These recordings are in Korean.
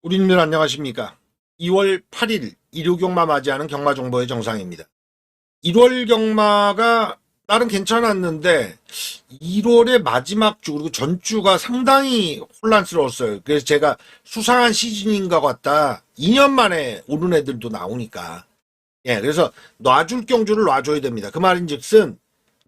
우리님들 안녕하십니까. 2월 8일 일요경마 맞이하는 경마정보의 정상입니다. 1월 경마가 나름 괜찮았는데 1월의 마지막 주 그리고 전주가 상당히 혼란스러웠어요. 그래서 제가 수상한 시즌인 것 같다. 2년 만에 오른 애들도 나오니까. 그래서 놔줄 경주를 놔줘야 됩니다. 그 말인즉슨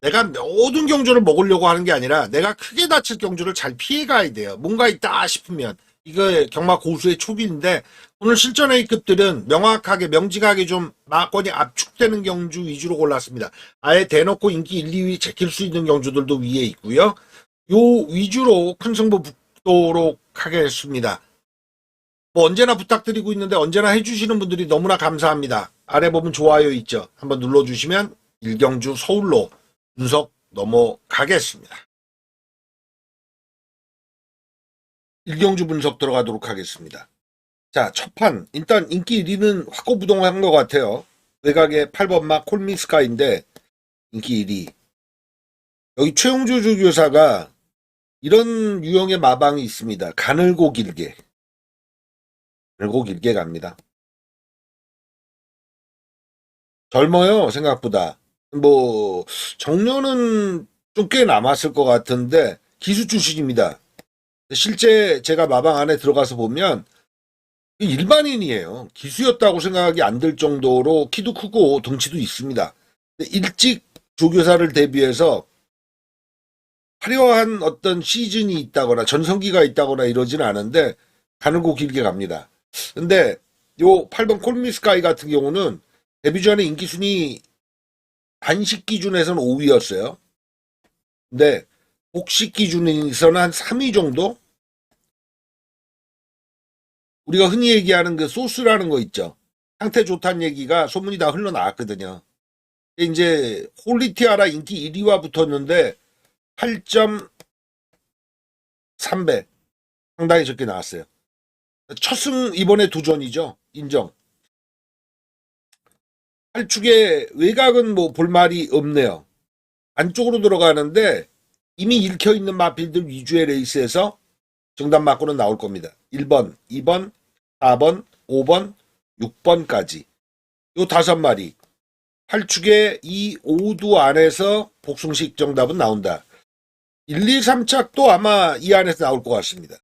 내가 모든 경주를 먹으려고 하는 게 아니라 내가 크게 다칠 경주를 잘 피해가야 돼요. 뭔가 있다 싶으면. 이거 경마 고수의 촉인데 오늘 실전 A급들은 명확하게 명징하게 좀 마건이 압축되는 경주 위주로 골랐습니다. 아예 대놓고 인기 1, 2위 제낄 수 있는 경주들도 위에 있고요. 요 위주로 큰 승부 붙도록 하겠습니다. 뭐 언제나 부탁드리고 있는데 언제나 해주시는 분들이 너무나 감사합니다. 아래 보면 좋아요 있죠. 한번 눌러주시면 일경주 서울로 분석 넘어가겠습니다. 일경주 분석 들어가도록 하겠습니다. 자, 첫 판 일단 인기 1위는 확고부동한 것 같아요. 외곽의 8번마 콜미스카인데 인기 1위. 여기 최용주 주교사가 이런 유형의 마방이 있습니다. 가늘고 길게. 가늘고 길게 갑니다. 젊어요, 생각보다. 뭐 정년은 좀 꽤 남았을 것 같은데 기수 출신입니다. 실제 제가 마방 안에 들어가서 보면 일반인이에요. 기수였다고 생각이 안 들 정도로 키도 크고 덩치도 있습니다. 일찍 조교사를 대비해서 화려한 어떤 시즌이 있다거나 전성기가 있다거나 이러진 않은데 가늘고 길게 갑니다. 근데 요 8번 콜미스카이 같은 경우는 데뷔 전에 인기 순위 단식 기준에서는 5위였어요. 근데 복식 기준에서는 한 3위 정도? 우리가 흔히 얘기하는 그 소스라는 거 있죠. 상태 좋다는 얘기가 소문이 다 흘러나왔거든요. 이제 홀리티아라 인기 1위와 붙었는데 8.3배 상당히 적게 나왔어요. 첫 승 이번에 도전이죠. 인정. 8축의 외곽은 뭐 볼말이 없네요. 안쪽으로 들어가는데 이미 읽혀있는 마필들 위주의 레이스에서 정답 맞고는 나올 겁니다. 1번, 2번, 4번, 5번, 6번까지. 요 5마리. 8축의 이 5두 안에서 복숭식 정답은 나온다. 1, 2, 3착도 아마 이 안에서 나올 것 같습니다.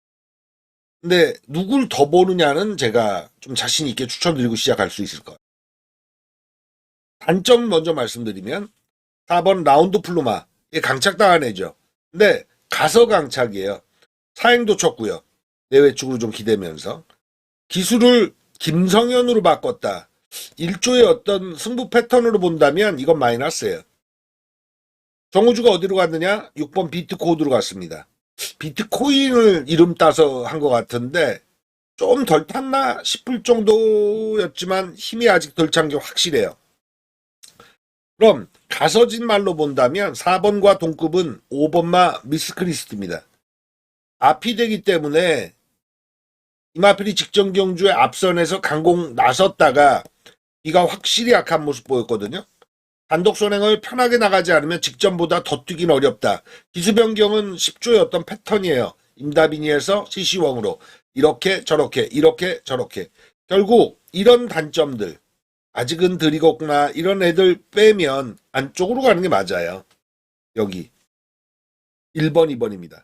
근데 누굴 더 보느냐는 제가 좀 자신 있게 추천드리고 시작할 수 있을 것 같아요. 단점 먼저 말씀드리면 4번 라운드 플루마. 강착당한 애죠. 근데 가서 강착이에요. 사행도 쳤고요. 내외축으로 좀 기대면서. 기술을 김성현으로 바꿨다. 일조의 어떤 승부 패턴으로 본다면 이건 마이너스예요. 정우주가 어디로 갔느냐? 6번 비트코드로 갔습니다. 비트코인을 이름 따서 한 것 같은데 좀 덜 탔나 싶을 정도였지만 힘이 아직 덜 찬 게 확실해요. 그럼 가서진 말로 본다면 4번과 동급은 5번마 미스크리스트입니다. 앞이 되기 때문에 이마필이 직전 경주에 앞선에서 강공 나섰다가 이가 확실히 약한 모습 보였거든요. 단독 선행을 편하게 나가지 않으면 직전보다 더 뛰긴 어렵다. 기수 변경은 10조의 어떤 패턴이에요. 임다빈이에서 CC1으로 이렇게 저렇게 이렇게 저렇게. 결국 이런 단점들 아직은 덜 익었구나 이런 애들 빼면 안쪽으로 가는 게 맞아요. 여기 1번 2번입니다.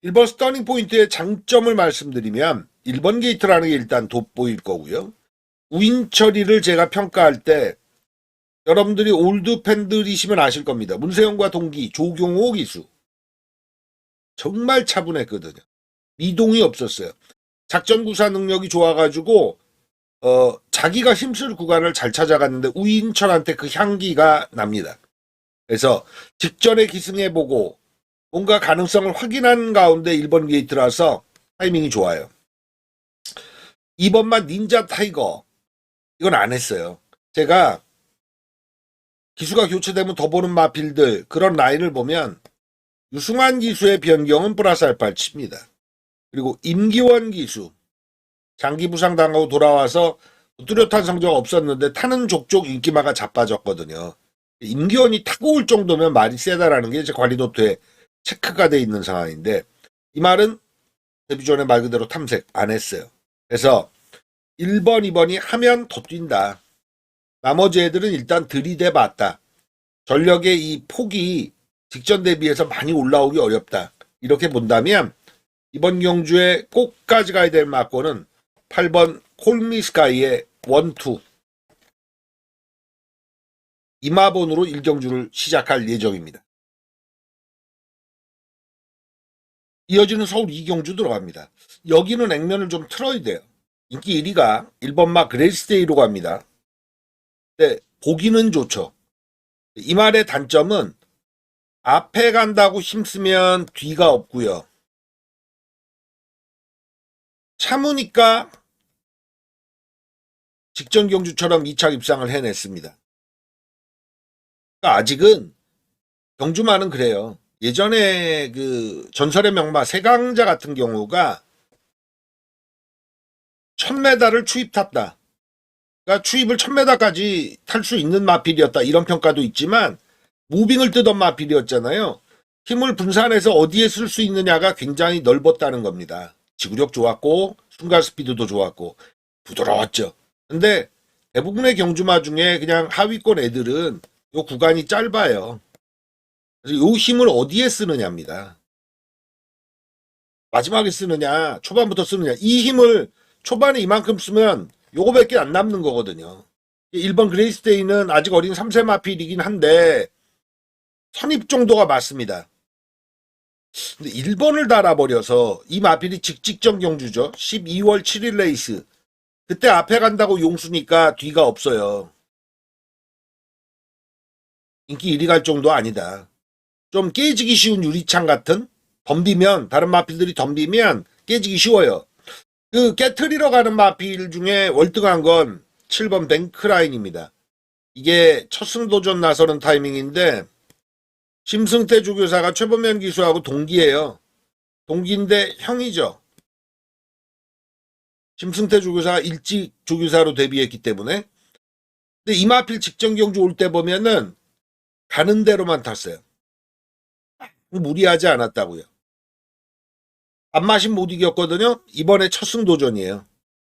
1번 스터닝 포인트의 장점을 말씀드리면 1번 게이트라는 게 일단 돋보일 거고요. 우인 처리를 제가 평가할 때 여러분들이 올드 팬들이시면 아실 겁니다. 문세영과 동기 조경호 기수 정말 차분했거든요. 미동이 없었어요. 작전 구사 능력이 좋아가지고 자기가 힘쓸 구간을 잘 찾아갔는데 우인철한테 그 향기가 납니다. 그래서 직전에 기승해보고 뭔가 가능성을 확인한 가운데 1번 게이트라서 타이밍이 좋아요. 2번만 닌자 타이거 이건 안 했어요. 제가 기수가 교체되면 더 보는 마필들 그런 라인을 보면 유승환 기수의 변경은 플러스 알파를 칩니다. 그리고 임기원 기수 장기 부상 당하고 돌아와서 뚜렷한 성적 없었는데 타는 족족 인기마가 자빠졌거든요. 임기원이 타고 올 정도면 말이 세다라는 게 이제 관리 노트에 체크가 돼 있는 상황인데 이 말은 데뷔 전에 말 그대로 탐색 안 했어요. 그래서 1번, 2번이 하면 더 뛴다. 나머지 애들은 일단 들이대 봤다. 전력의 이 폭이 직전 대비해서 많이 올라오기 어렵다. 이렇게 본다면 이번 경주에 꼭 가져가야 될 막권은 8번 콜미스카이의 1, 2 이마번으로 1경주를 시작할 예정입니다. 이어지는 서울 2경주 들어갑니다. 여기는 액면을 좀 틀어야 돼요. 인기 1위가 1번마 그레이스데이로 갑니다. 네, 보기는 좋죠. 이 말의 단점은 앞에 간다고 힘쓰면 뒤가 없고요. 참으니까 직전 경주처럼 2차 입상을 해냈습니다. 그러니까 아직은 경주만은 그래요. 예전에 그 전설의 명마 세강자 같은 경우가 1000m를 추입 탔다. 그러니까 추입을 1000m까지 탈 수 있는 마필이었다. 이런 평가도 있지만 무빙을 뜨던 마필이었잖아요. 힘을 분산해서 어디에 쓸 수 있느냐가 굉장히 넓었다는 겁니다. 지구력 좋았고 순간 스피드도 좋았고 부드러웠죠. 근데 대부분의 경주마 중에 그냥 하위권 애들은 요 구간이 짧아요. 그래서 요 힘을 어디에 쓰느냐입니다. 마지막에 쓰느냐, 초반부터 쓰느냐. 이 힘을 초반에 이만큼 쓰면 요거밖에 안 남는 거거든요. 1번 그레이스데이는 아직 어린 3세 마필이긴 한데 선입 정도가 맞습니다. 근데 1번을 달아버려서 이 마필이 직직전 경주죠. 12월 7일 레이스. 그때 앞에 간다고 용수니까 뒤가 없어요. 인기 1위 갈 정도 아니다. 좀 깨지기 쉬운 유리창 같은 덤비면 다른 마필들이 덤비면 깨지기 쉬워요. 그 깨트리러 가는 마필 중에 월등한 건 7번 뱅크라인입니다. 이게 첫 승도전 나서는 타이밍인데 심승태 조교사가 최범현 기수하고 동기예요. 동기인데 형이죠. 심승태 조교사가 일찍 조교사로 데뷔했기 때문에. 근데 이 마필 직전 경주 올 때 보면은 가는 대로만 탔어요. 무리하지 않았다고요. 앞마신 못 이겼거든요. 이번에 첫 승도전이에요.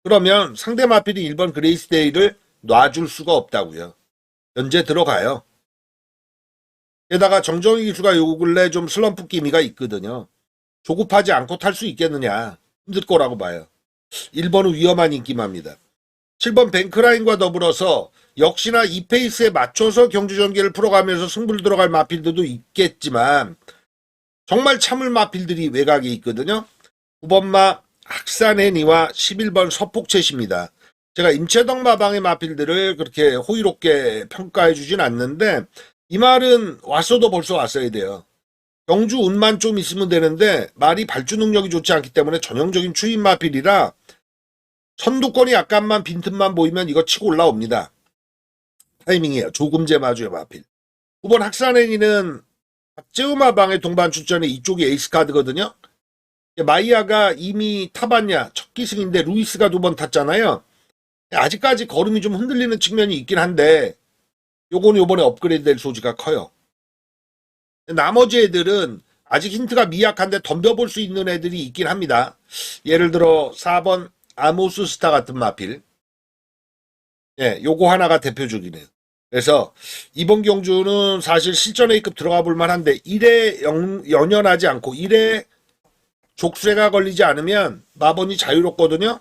그러면 상대 마필이 1번 그레이스데이를 놔줄 수가 없다고요. 현재 들어가요. 게다가 정정희 기수가 요 근래 좀 슬럼프 기미가 있거든요. 조급하지 않고 탈 수 있겠느냐. 힘들 거라고 봐요. 1번은 위험한 인기마입니다. 7번 뱅크라인과 더불어서 역시나 이 페이스에 맞춰서 경주 전개를 풀어가면서 승부를 들어갈 마필들도 있겠지만 정말 참을 마필들이 외곽에 있거든요. 9번마 학산해니와 11번 서폭채시입니다. 제가 임채덕 마방의 마필들을 그렇게 호의롭게 평가해 주진 않는데 이 말은 왔어도 벌써 왔어야 돼요. 경주 운만 좀 있으면 되는데 말이 발주 능력이 좋지 않기 때문에 전형적인 추임 마필이라 선두권이 약간만 빈틈만 보이면 이거 치고 올라옵니다. 타이밍이에요. 조금제 마주의 마필. 9번 학산해니는 박재우 마방의 동반 출전에 이쪽이 에이스 카드거든요. 마이야가 이미 타봤냐 첫 기승인데 루이스가 2번 탔잖아요. 아직까지 걸음이 좀 흔들리는 측면이 있긴 한데 요거는 요번에 업그레이드 될 소지가 커요. 나머지 애들은 아직 힌트가 미약한데 덤벼볼 수 있는 애들이 있긴 합니다. 예를 들어 4번 아모스 스타 같은 마필. 예, 요거 하나가 대표적이네요. 그래서 이번 경주는 사실 실전 A급 들어가 볼 만한데 1에 연연하지 않고 1에 족쇄가 걸리지 않으면 마번이 자유롭거든요.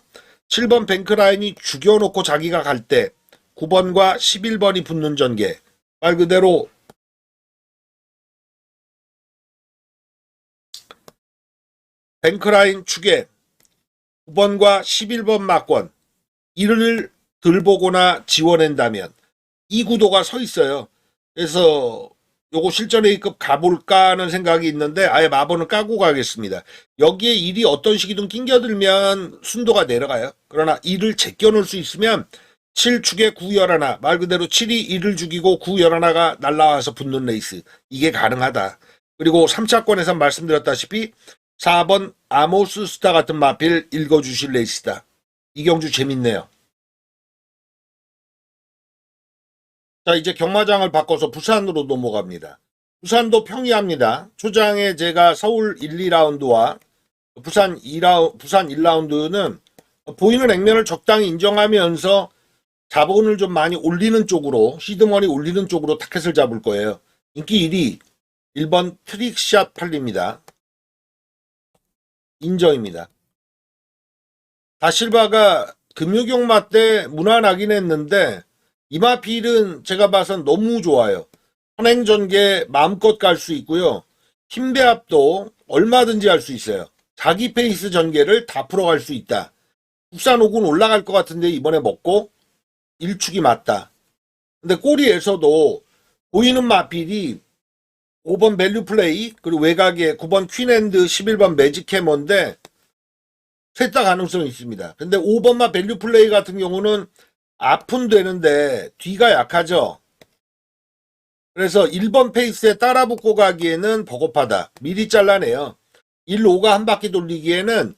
7번 뱅크라인이 죽여놓고 자기가 갈 때 9번과 11번이 붙는 전개. 말 그대로 뱅크라인 축에 9번과 11번 막권 이를 들보거나 지원한다면 이 구도가 서 있어요. 그래서 요거 실전 A급 가볼까 하는 생각이 있는데 아예 마번을 까고 가겠습니다. 여기에 1이 어떤 식이든 낑겨들면 순도가 내려가요. 그러나 1을 제껴놓을 수 있으면 7축에 9, 11, 말 그대로 7이 1을 죽이고 9, 11가 날라와서 붙는 레이스. 이게 가능하다. 그리고 3차권에서 말씀드렸다시피 4번 아모스 스타 같은 마필 읽어주실 레이스다. 이 경주 재밌네요. 자, 이제 경마장을 바꿔서 부산으로 넘어갑니다. 부산도 평이합니다. 초장에 제가 서울 1, 2라운드와 부산 1라운드는 보이는 액면을 적당히 인정하면서 자본을 좀 많이 올리는 쪽으로, 시드머니 올리는 쪽으로 타켓을 잡을 거예요. 인기 1위 1번 트릭샷 팔립니다. 인정입니다. 다실바가 금요경마 때 무난하긴 했는데 이 마필은 제가 봐선 너무 좋아요. 선행전개 마음껏 갈 수 있고요. 힘배합도 얼마든지 할 수 있어요. 자기 페이스 전개를 다 풀어갈 수 있다. 국산 5군 올라갈 것 같은데 이번에 먹고 일축이 맞다. 근데 꼬리에서도 보이는 마필이 5번 밸류 플레이, 그리고 외곽에 9번 퀸핸드, 11번 매직 해머인데 셋 다 가능성이 있습니다. 근데 5번마 밸류 플레이 같은 경우는 앞은 되는데 뒤가 약하죠. 그래서 1번 페이스에 따라 붙고 가기에는 버겁하다. 미리 잘라내요. 1, 5가 한 바퀴 돌리기에는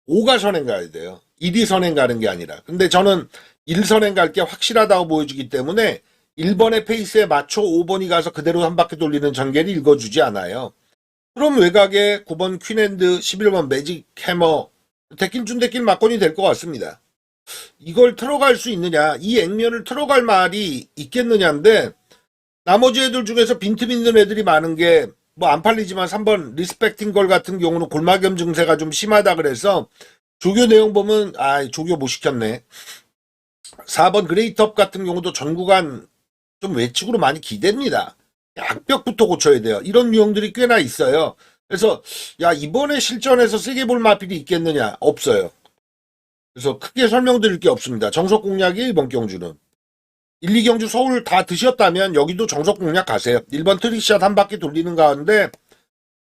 5가 선행 가야 돼요. 1이 선행 가는 게 아니라. 근데 저는 1선행 갈 게 확실하다고 보여주기 때문에 1번의 페이스에 맞춰 5번이 가서 그대로 한 바퀴 돌리는 전개를 읽어주지 않아요. 그럼 외곽에 9번 퀸핸드, 11번 매직 해머, 데낀 준데낀 막건이 될 것 같습니다. 이걸 틀어갈 수 있느냐, 이 액면을 틀어갈 말이 있겠느냐인데 나머지 애들 중에서 빈틈 있는 애들이 많은 게 뭐 안 팔리지만 3번 리스펙팅 걸 같은 경우는 골마겸 증세가 좀 심하다 그래서 조교 내용 보면 조교 못 시켰네. 4번 그레이트업 같은 경우도 전 구간 좀 외측으로 많이 기댑니다. 악벽부터 고쳐야 돼요. 이런 유형들이 꽤나 있어요. 그래서 이번에 실전에서 세게 볼 마필이 있겠느냐? 없어요. 그래서 크게 설명드릴 게 없습니다. 정석 공략이 이번 경주는. 1, 2경주 서울 다 드셨다면 여기도 정석 공략 가세요. 1번 트릭샷 한 바퀴 돌리는 가운데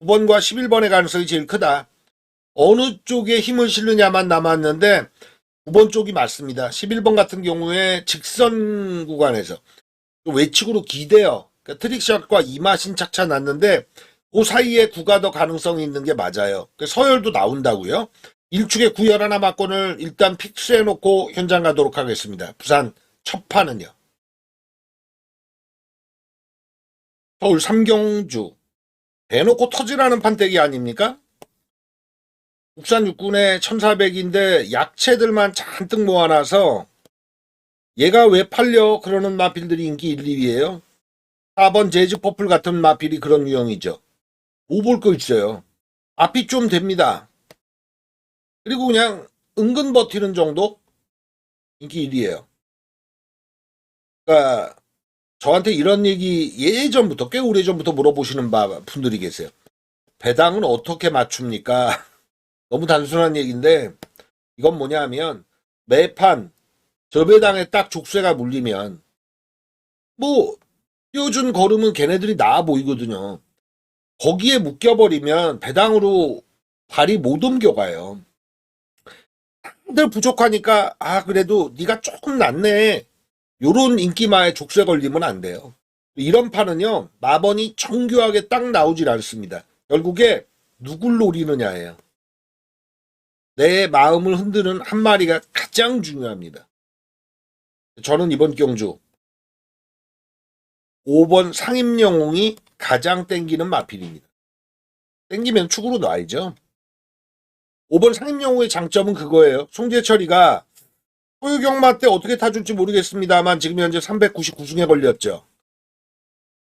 9번과 11번의 가능성이 제일 크다. 어느 쪽에 힘을 실느냐만 남았는데 9번 쪽이 맞습니다. 11번 같은 경우에 직선 구간에서 외측으로 기대요. 그러니까 트릭샷과 이마신 착차 났는데 그 사이에 구가 더 가능성이 있는 게 맞아요. 서열도 나온다고요. 1축에 구열 하나 막건을 일단 픽스해놓고 현장 가도록 하겠습니다. 부산 첫 판은요. 서울 3경주 대놓고 터지라는 판때기 아닙니까? 국산 육군에 1400인데 약체들만 잔뜩 모아놔서 얘가 왜 팔려 그러는 마필들이 인기 1, 2위에요. 4번 재즈 퍼플 같은 마필이 그런 유형이죠. 못 볼 거 있어요. 앞이 좀 됩니다. 그리고 그냥 은근 버티는 정도 인기 1위에요. 그러니까 저한테 이런 얘기 예전부터 꽤 오래전부터 물어보시는 분들이 계세요. 배당은 어떻게 맞춥니까? 너무 단순한 얘기인데 이건 뭐냐 하면 매판 저 배당에 딱 족쇄가 물리면 뭐 띄워준 걸음은 걔네들이 나아 보이거든요. 거기에 묶여버리면 배당으로 발이 못 옮겨가요. 다들 부족하니까 그래도 네가 조금 낫네. 요런 인기마에 족쇄 걸리면 안 돼요. 이런 판은요 마번이 정교하게 딱 나오질 않습니다. 결국에 누굴 노리느냐예요. 내 마음을 흔드는 한 마리가 가장 중요합니다. 저는 이번 경주 5번 상임영웅이 가장 땡기는 마필입니다. 땡기면 축으로 놔야죠. 5번 상임영웅의 장점은 그거예요. 송재철이가 소유경마 때 어떻게 타줄지 모르겠습니다만 지금 현재 399승에 걸렸죠.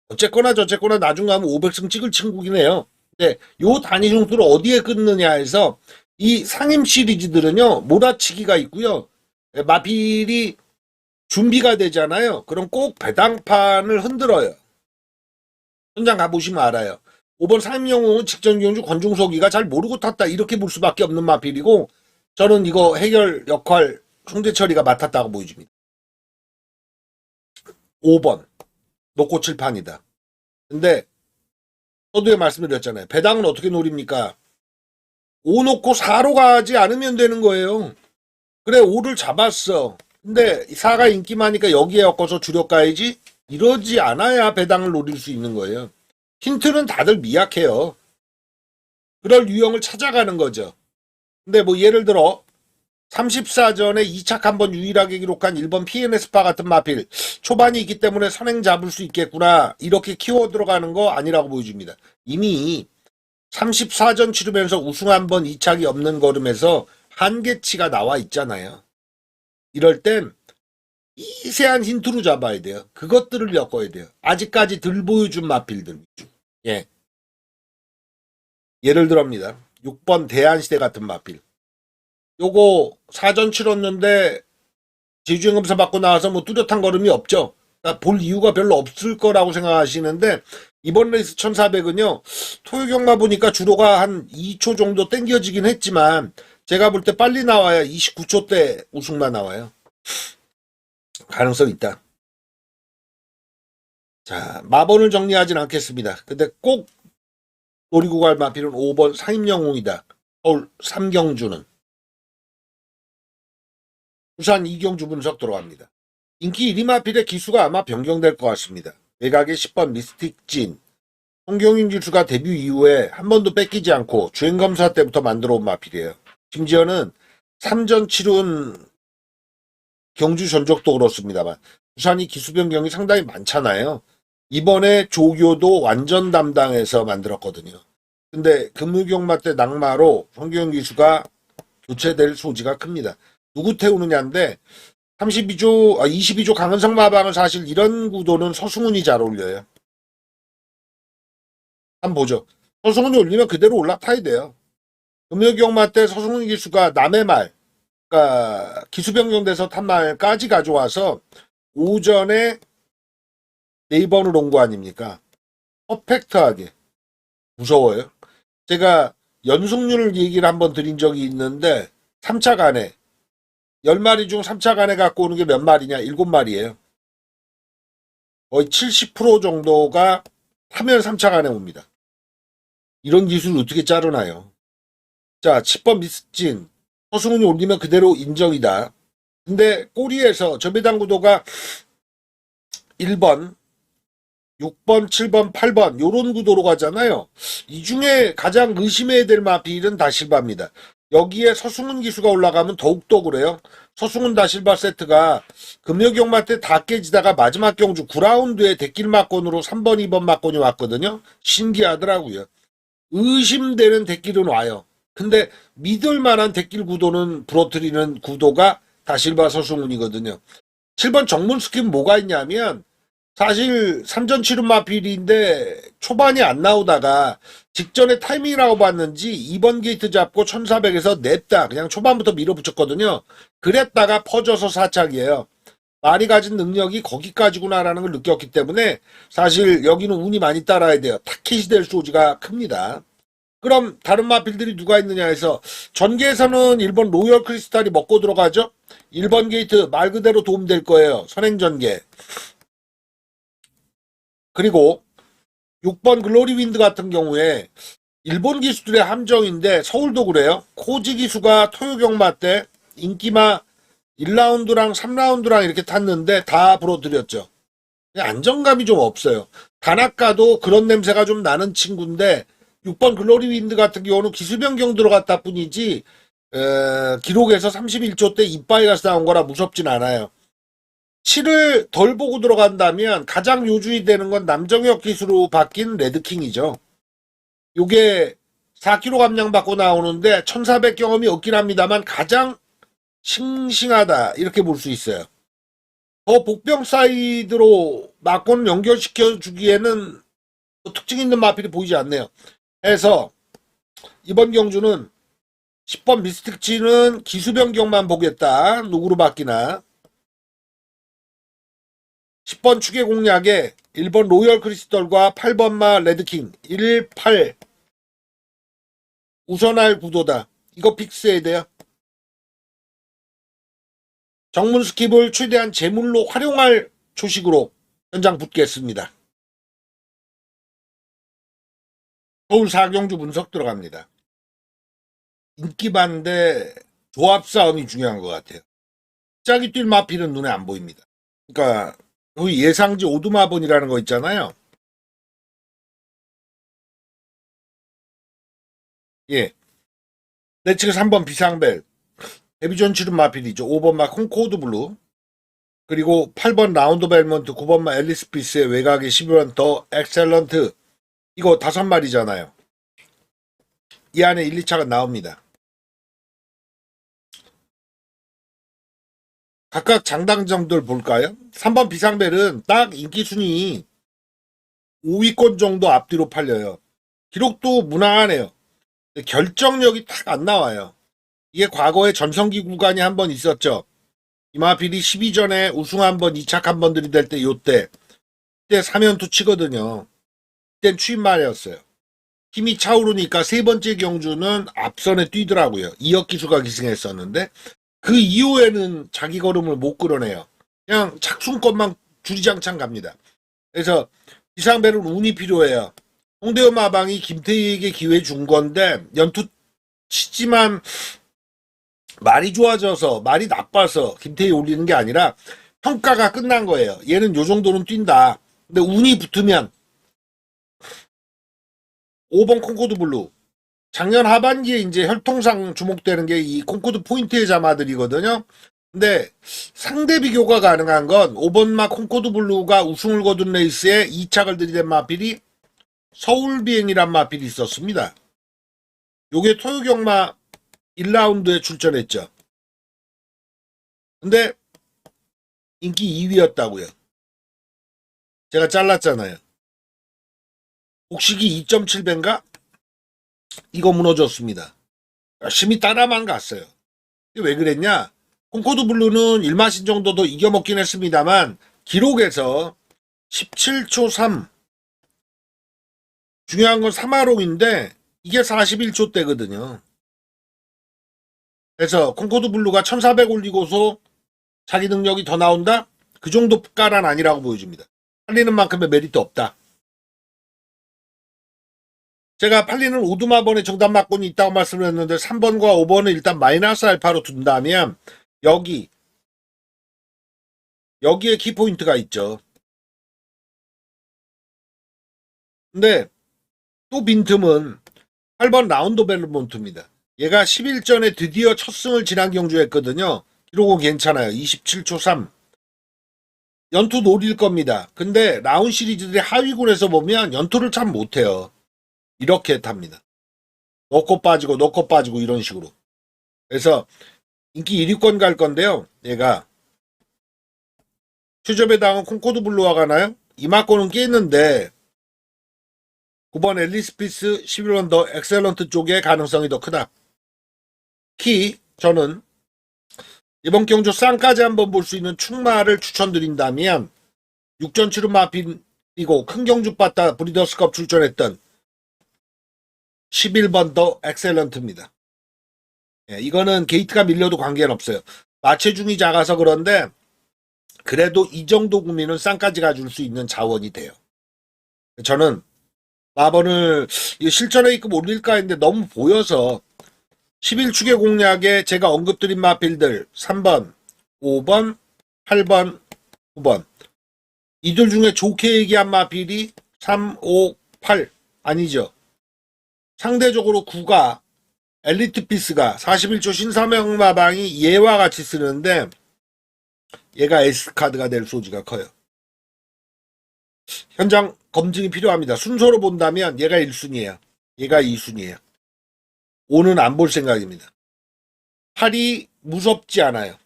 어쨌거나 저쨌거나 나중 가면 500승 찍을 친구긴 해요. 근데 요 단위 승수를 어디에 끊느냐 해서 이 상임 시리즈들은요 몰아치기가 있고요. 마필이 준비가 되잖아요. 그럼 꼭 배당판을 흔들어요. 현장 가보시면 알아요. 5번 상임영웅은 직전 경주 권중석이가 잘 모르고 탔다 이렇게 볼 수밖에 없는 마필이고 저는 이거 해결 역할 송대철이가 맡았다고 보여집니다. 5번 놓고 칠판이다. 근데 서두에 말씀드렸잖아요. 배당은 어떻게 노립니까? 5 놓고 4로 가지 않으면 되는 거예요. 그래 5를 잡았어. 근데 4가 인기 많으니까 여기에 엮어서 주력 가야지. 이러지 않아야 배당을 노릴 수 있는 거예요. 힌트는 다들 미약해요. 그럴 유형을 찾아가는 거죠. 근데 뭐 예를 들어 34전에 2착 한번 유일하게 기록한 1번 PNS파 같은 마필 초반이 있기 때문에 선행 잡을 수 있겠구나 이렇게 키워 들어가는 거 아니라고 보여줍니다. 이미 34전 치르면서 우승 한번 2착이 없는 걸음에서 한계치가 나와 있잖아요. 이럴 땐 미세한 힌트로 잡아야 돼요. 그것들을 엮어야 돼요. 아직까지 덜 보여준 마필들 위주. 예. 예를 들어입니다. 6번 대한시대 같은 마필. 요거 사전 치렀는데 제주행검사 받고 나와서 뭐 뚜렷한 걸음이 없죠. 그러니까 볼 이유가 별로 없을 거라고 생각하시는데 이번 레이스 1400은요. 토요경마 보니까 주로가 한 2초 정도 땡겨지긴 했지만 제가 볼 때 빨리 나와야 29초 대 우승만 나와요. 가능성 있다. 자, 마번을 정리하진 않겠습니다. 근데 꼭 노리고 갈 마필은 5번 상임영웅이다. 서울 삼경주는. 부산 이경주 분석 들어갑니다. 인기 1위 마필의 기수가 아마 변경될 것 같습니다. 외곽의 10번 미스틱 진. 홍경인 기수가 데뷔 이후에 한 번도 뺏기지 않고 주행검사 때부터 만들어 온 마필이에요. 심지어는 3전 치룬 경주 전적도 그렇습니다만 부산이 기수 변경이 상당히 많잖아요. 이번에 조교도 완전 담당해서 만들었거든요. 근데 금유경마 때 낙마로 홍경인 기수가 교체될 소지가 큽니다. 누구 태우느냐인데 22조 강은성 마방은 사실 이런 구도는 서승훈이 잘 어울려요. 한번 보죠. 서승훈이 올리면 그대로 올라타야 돼요. 금요경마 때 서승훈 기수가 남의 말, 그러니까 기수 변경돼서 탄 말까지 가져와서 오전에 4번을 온 거 아닙니까? 퍼펙트하게. 무서워요. 제가 연속률을 얘기를 한번 드린 적이 있는데 3차 간에 10마리 중 3차 간에 갖고 오는 게 몇 마리냐? 7마리예요. 거의 70% 정도가 타면 3차 간에 옵니다. 이런 기술을 어떻게 자르나요? 자, 10번 미스진. 서승훈이 올리면 그대로 인정이다. 근데 꼬리에서 저배당 구도가 1번, 6번, 7번, 8번 요런 구도로 가잖아요. 이 중에 가장 의심해야 될 마필은 다실바입니다. 여기에 서승훈 기수가 올라가면 더욱더 그래요. 서승훈 다실바 세트가 금요경마 때 다 깨지다가 마지막 경주 9라운드에 대길 막건으로 3번, 2번 막건이 왔거든요. 신기하더라고요. 의심되는 대길은 와요. 근데 믿을 만한 대길 구도는 부러뜨리는 구도가 다실바 서승훈이거든요. 7번 정문 스킵 뭐가 있냐면 사실 3전 7은 마필인데 초반이 안 나오다가 직전에 타이밍이라고 봤는지 2번 게이트 잡고 1400에서 냈다. 그냥 초반부터 밀어붙였거든요. 그랬다가 퍼져서 사착이에요. 말이 가진 능력이 거기까지구나라는 걸 느꼈기 때문에 사실 여기는 운이 많이 따라야 돼요. 타켓이 될 소지가 큽니다. 그럼 다른 마필들이 누가 있느냐 해서 전개에서는 1번 로열 크리스탈이 먹고 들어가죠. 1번 게이트 말 그대로 도움될 거예요. 선행전개. 그리고 6번 글로리 윈드 같은 경우에 일본 기수들의 함정인데 서울도 그래요. 코지 기수가 토요경마 때 인기마 1라운드랑 3라운드랑 이렇게 탔는데 다 부러뜨렸죠. 안정감이 좀 없어요. 다나카도 그런 냄새가 좀 나는 친구인데 6번 글로리 윈드 같은 경우는 기술 변경 들어갔다 뿐이지 기록에서 31초 때 이빠이 가서 나온 거라 무섭진 않아요. 7을 덜 보고 들어간다면 가장 요주의 되는 건 남정혁 기수로 바뀐 레드킹이죠. 요게 4kg 감량 받고 나오는데 1400 경험이 없긴 합니다만 가장 싱싱하다 이렇게 볼 수 있어요. 더 복병 사이드로 막고는 연결시켜 주기에는 특징 있는 마필이 보이지 않네요. 해서 이번 경주는 10번 미스틱지는 기수 변경만 보겠다. 누구로 바뀌나. 10번 추계 공략에 1번 로열 크리스털과 8번마 레드킹 1, 8 우선할 구도다. 이거 픽스해야 돼요. 정문 스킵을 최대한 제물로 활용할 초식으로 현장 붙겠습니다. 서울 4경주 분석 들어갑니다. 인기 반대 조합 싸움이 중요한 것 같아요. 짝이 뛸 마필은 눈에 안 보입니다. 그러니까 여기 예상지 오두마본이라는 거 있잖아요. 예. 내측에 3번 비상벨 데뷔전 치른 마필이죠. 5번마 콩코드 블루 그리고 8번 라운드 벨먼트 9번마 앨리스 피스의 외곽에 11번 더 엑셀런트 이거 5마리잖아요. 이 안에 1, 2차가 나옵니다. 각각 장단점들 볼까요? 3번 비상벨은 딱 인기 순위 5위권 정도 앞뒤로 팔려요. 기록도 무난하네요. 결정력이 딱 안 나와요. 이게 과거에 전성기 구간이 한 번 있었죠. 이마필이 12전에 우승 한 번, 2착 한 번 들이댈 때 요때. 그때 3연투 치거든요. 그땐 취임 말이었어요. 힘이 차오르니까 세 번째 경주는 앞선에 뛰더라고요. 이혁 기수가 기승했었는데 그 이후에는 자기 걸음을 못 끌어내요. 그냥 착순권만 주리장창 갑니다. 그래서 비상벨은 운이 필요해요. 홍대현 마방이 김태희에게 기회 준 건데 연투 치지만 말이 좋아져서 말이 나빠서 김태희 올리는 게 아니라 평가가 끝난 거예요. 얘는 요 정도는 뛴다. 근데 운이 붙으면 5번 콩코드 블루. 작년 하반기에 이제 혈통상 주목되는 게 이 콩코드 포인트의 자마들이거든요. 근데 상대 비교가 가능한 건 5번마 콩코드 블루가 우승을 거둔 레이스에 2착을 들이댄 마필이 서울비행이란 마필이 있었습니다. 요게 토요경마 1라운드에 출전했죠. 근데 인기 2위였다고요. 제가 잘랐잖아요. 복식이 2.7배인가? 이거 무너졌습니다. 열심히 따라만 갔어요. 왜 그랬냐? 콩코드 블루는 일마신 정도 더 이겨먹긴 했습니다만 기록에서 17초 3. 중요한 건 3하롱인데 이게 41초 대거든요. 그래서 콩코드 블루가 1400 올리고서 자기 능력이 더 나온다? 그 정도 까란 아니라고 보여집니다. 팔리는 만큼의 메리트 없다. 제가 팔리는 오두마번에 정답 막곤이 있다고 말씀을 했는데 3번과 5번은 일단 마이너스 알파로 둔다면 여기에 키포인트가 있죠. 근데 또 빈틈은 8번 라운드 벨몬트입니다. 얘가 11전에 드디어 첫 승을 지난 경주했거든요. 기록은 괜찮아요. 27초 3. 연투 노릴 겁니다. 근데 라운 시리즈들의 하위군에서 보면 연투를 참 못해요. 이렇게 탑니다. 넣고 빠지고 이런 식으로. 그래서 인기 1위권 갈 건데요. 얘가 최저배 당은 콩코드 블루와 가나요? 이마권은 깼는데 9번 앨리스 피스 11번 더 엑셀런트 쪽의 가능성이 더 크다. 특히 저는 이번 경주 쌍까지 한번 볼 수 있는 충마를 추천드린다면 6전 치른 마필이고 큰 경주 빠따 브리더스컵 출전했던 11번 더 엑셀런트입니다. 예, 이거는 게이트가 밀려도 관계는 없어요. 마체중이 작아서 그런데 그래도 이 정도 구미는 쌍까지 가줄 수 있는 자원이 돼요. 저는 마번을 실전 A급 올릴까 했는데 너무 보여서 11축의 공략에 제가 언급드린 마필들 3번, 5번, 8번, 9번 이들 중에 좋게 얘기한 마필이 3, 5, 8 아니죠. 상대적으로 9가 엘리트 피스가 41조 신사명 마방이 얘와 같이 쓰는데 얘가 S카드가 될 소지가 커요. 현장 검증이 필요합니다. 순서로 본다면 얘가 1순위예요. 얘가 2순위예요. 5는 안 볼 생각입니다. 8이 무섭지 않아요.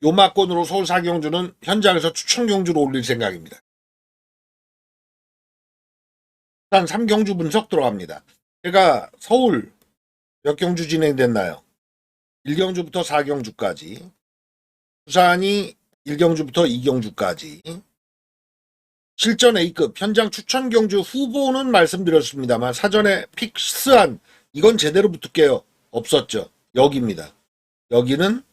요마권으로 서울 4경주는 현장에서 추천 경주로 올릴 생각입니다. 일단 3경주 분석 들어갑니다. 제가 서울 몇 경주 진행됐나요? 1경주부터 4경주까지, 부산이 1경주부터 2경주까지, 실전 A급 현장 추천 경주 후보는 말씀드렸습니다만 사전에 픽스한 이건 제대로 붙을게요. 없었죠. 여기입니다. 여기는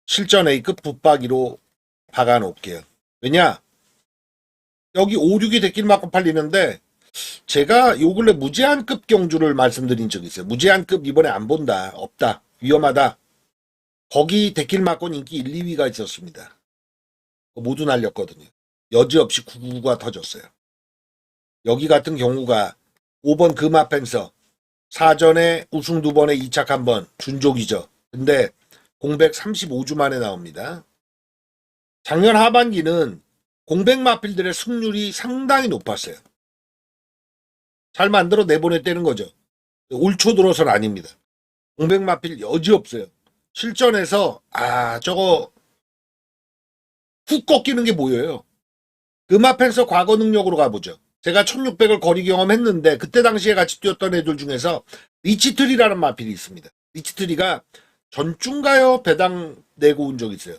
실전 A급 붙박이로 박아놓을게요. 왜냐? 여기 5, 6이 데길 맞고 팔리는데 제가 요 근래 무제한급 경주를 말씀드린 적이 있어요. 무제한급 이번에 안 본다. 없다. 위험하다. 거기 데길 맞고 인기 1, 2위가 있었습니다. 모두 날렸거든요. 여지없이 999가 터졌어요. 여기 같은 경우가 5번 금화펜서 사전에 우승 2번에 2착 1번 준족이죠. 근데 공백 35주 만에 나옵니다. 작년 하반기는 공백 마필들의 승률이 상당히 높았어요. 잘 만들어 내보냈다는 거죠. 올 초 들어서는 아닙니다. 공백 마필 여지없어요. 실전에서 저거 훅 꺾이는 게 보여요. 금화펜서 과거 능력으로 가보죠. 제가 1600을 거리 경험했는데 그때 당시에 같이 뛰었던 애들 중에서 리치트리라는 마필이 있습니다. 리치트리가 전중가요 배당 내고 온 적이 있어요.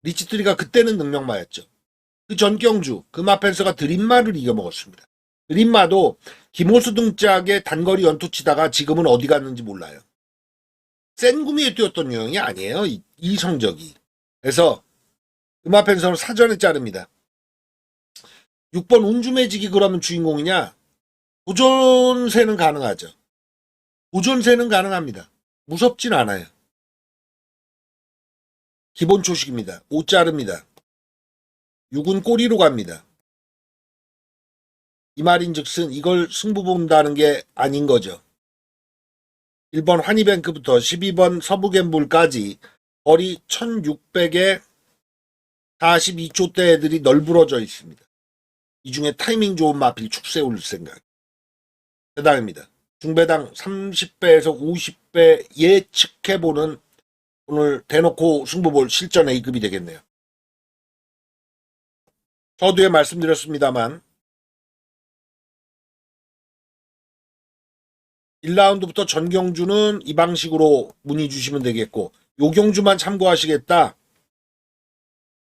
리치트리가 그때는 능력마였죠. 그 전경주 금화펜서가 드림마를 이겨먹었습니다. 드림마도 김호수 등짝에 단거리 연투 치다가 지금은 어디 갔는지 몰라요. 센 구미에 뛰었던 유형이 아니에요. 이 성적이. 그래서 금화펜서를 사전에 자릅니다. 6번 운주매직이 그러면 주인공이냐? 도전세는 가능하죠. 도전세는 가능합니다. 무섭진 않아요. 기본 초식입니다. 5 자릅니다. 6은 꼬리로 갑니다. 이 말인즉슨 이걸 승부 본다는 게 아닌 거죠. 1번 환희뱅크부터 12번 서부갬블까지 거리 1600에 42초대 애들이 널브러져 있습니다. 이 중에 타이밍 좋은 마필 축세 올 생각. 배당입니다. 중배당 30배에서 50배 예측해보는 오늘 대놓고 승부 볼 실전 A급이 되겠네요. 서두에 말씀드렸습니다만 1라운드부터 전경주는 이 방식으로 문의 주시면 되겠고 요경주만 참고하시겠다.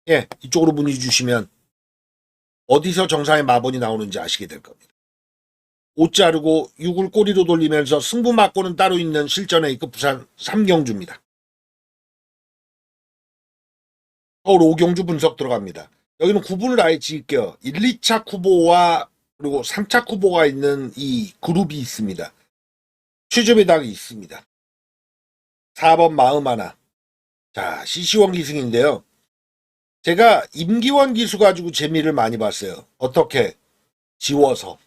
예, 이쪽으로 문의 주시면 어디서 정상의 마번이 나오는지 아시게 될 겁니다. 5 자르고 6을 꼬리로 돌리면서 승부 맞고는 따로 있는 실전 A급 부산 3경주입니다. 서울 5경주 분석 들어갑니다. 여기는 구분을 아예 지을게요. 1, 2차 후보와 그리고 3차 후보가 있는 이 그룹이 있습니다. 최저배당이 있습니다. 4번 마음 하나. 자, CC1 기승인데요. 제가 임기원 기수 가지고 재미를 많이 봤어요. 어떻게? 지워서.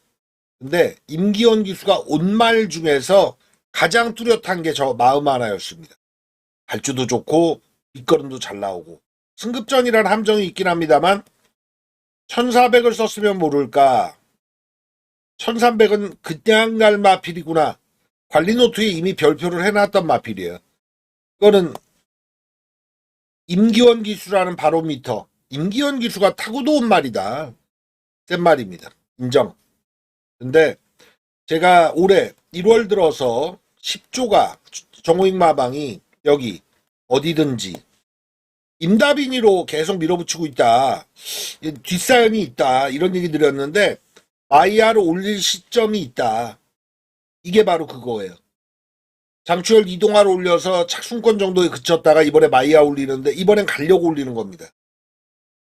근데 임기원 기수가 온 말 중에서 가장 뚜렷한 게 저 마음 하나였습니다. 발주도 좋고 밑거름도 잘 나오고 승급전이란 함정이 있긴 합니다만 1400을 썼으면 모를까. 1300은 그냥 갈 마필이구나. 관리 노트에 이미 별표를 해놨던 마필이에요. 이거는 임기원 기수라는 바로미터. 임기원 기수가 타고도 온 말이다. 센 말입니다. 인정. 근데 제가 올해 1월 들어서 10조가 정호익 마방이 여기 어디든지 임다빈이로 계속 밀어붙이고 있다. 뒷사연이 있다. 이런 얘기 드렸는데 마이야를 올릴 시점이 있다. 이게 바로 그거예요. 장추열 이동화를 올려서 착순권 정도에 그쳤다가 이번에 마이야 올리는데 이번엔 가려고 올리는 겁니다.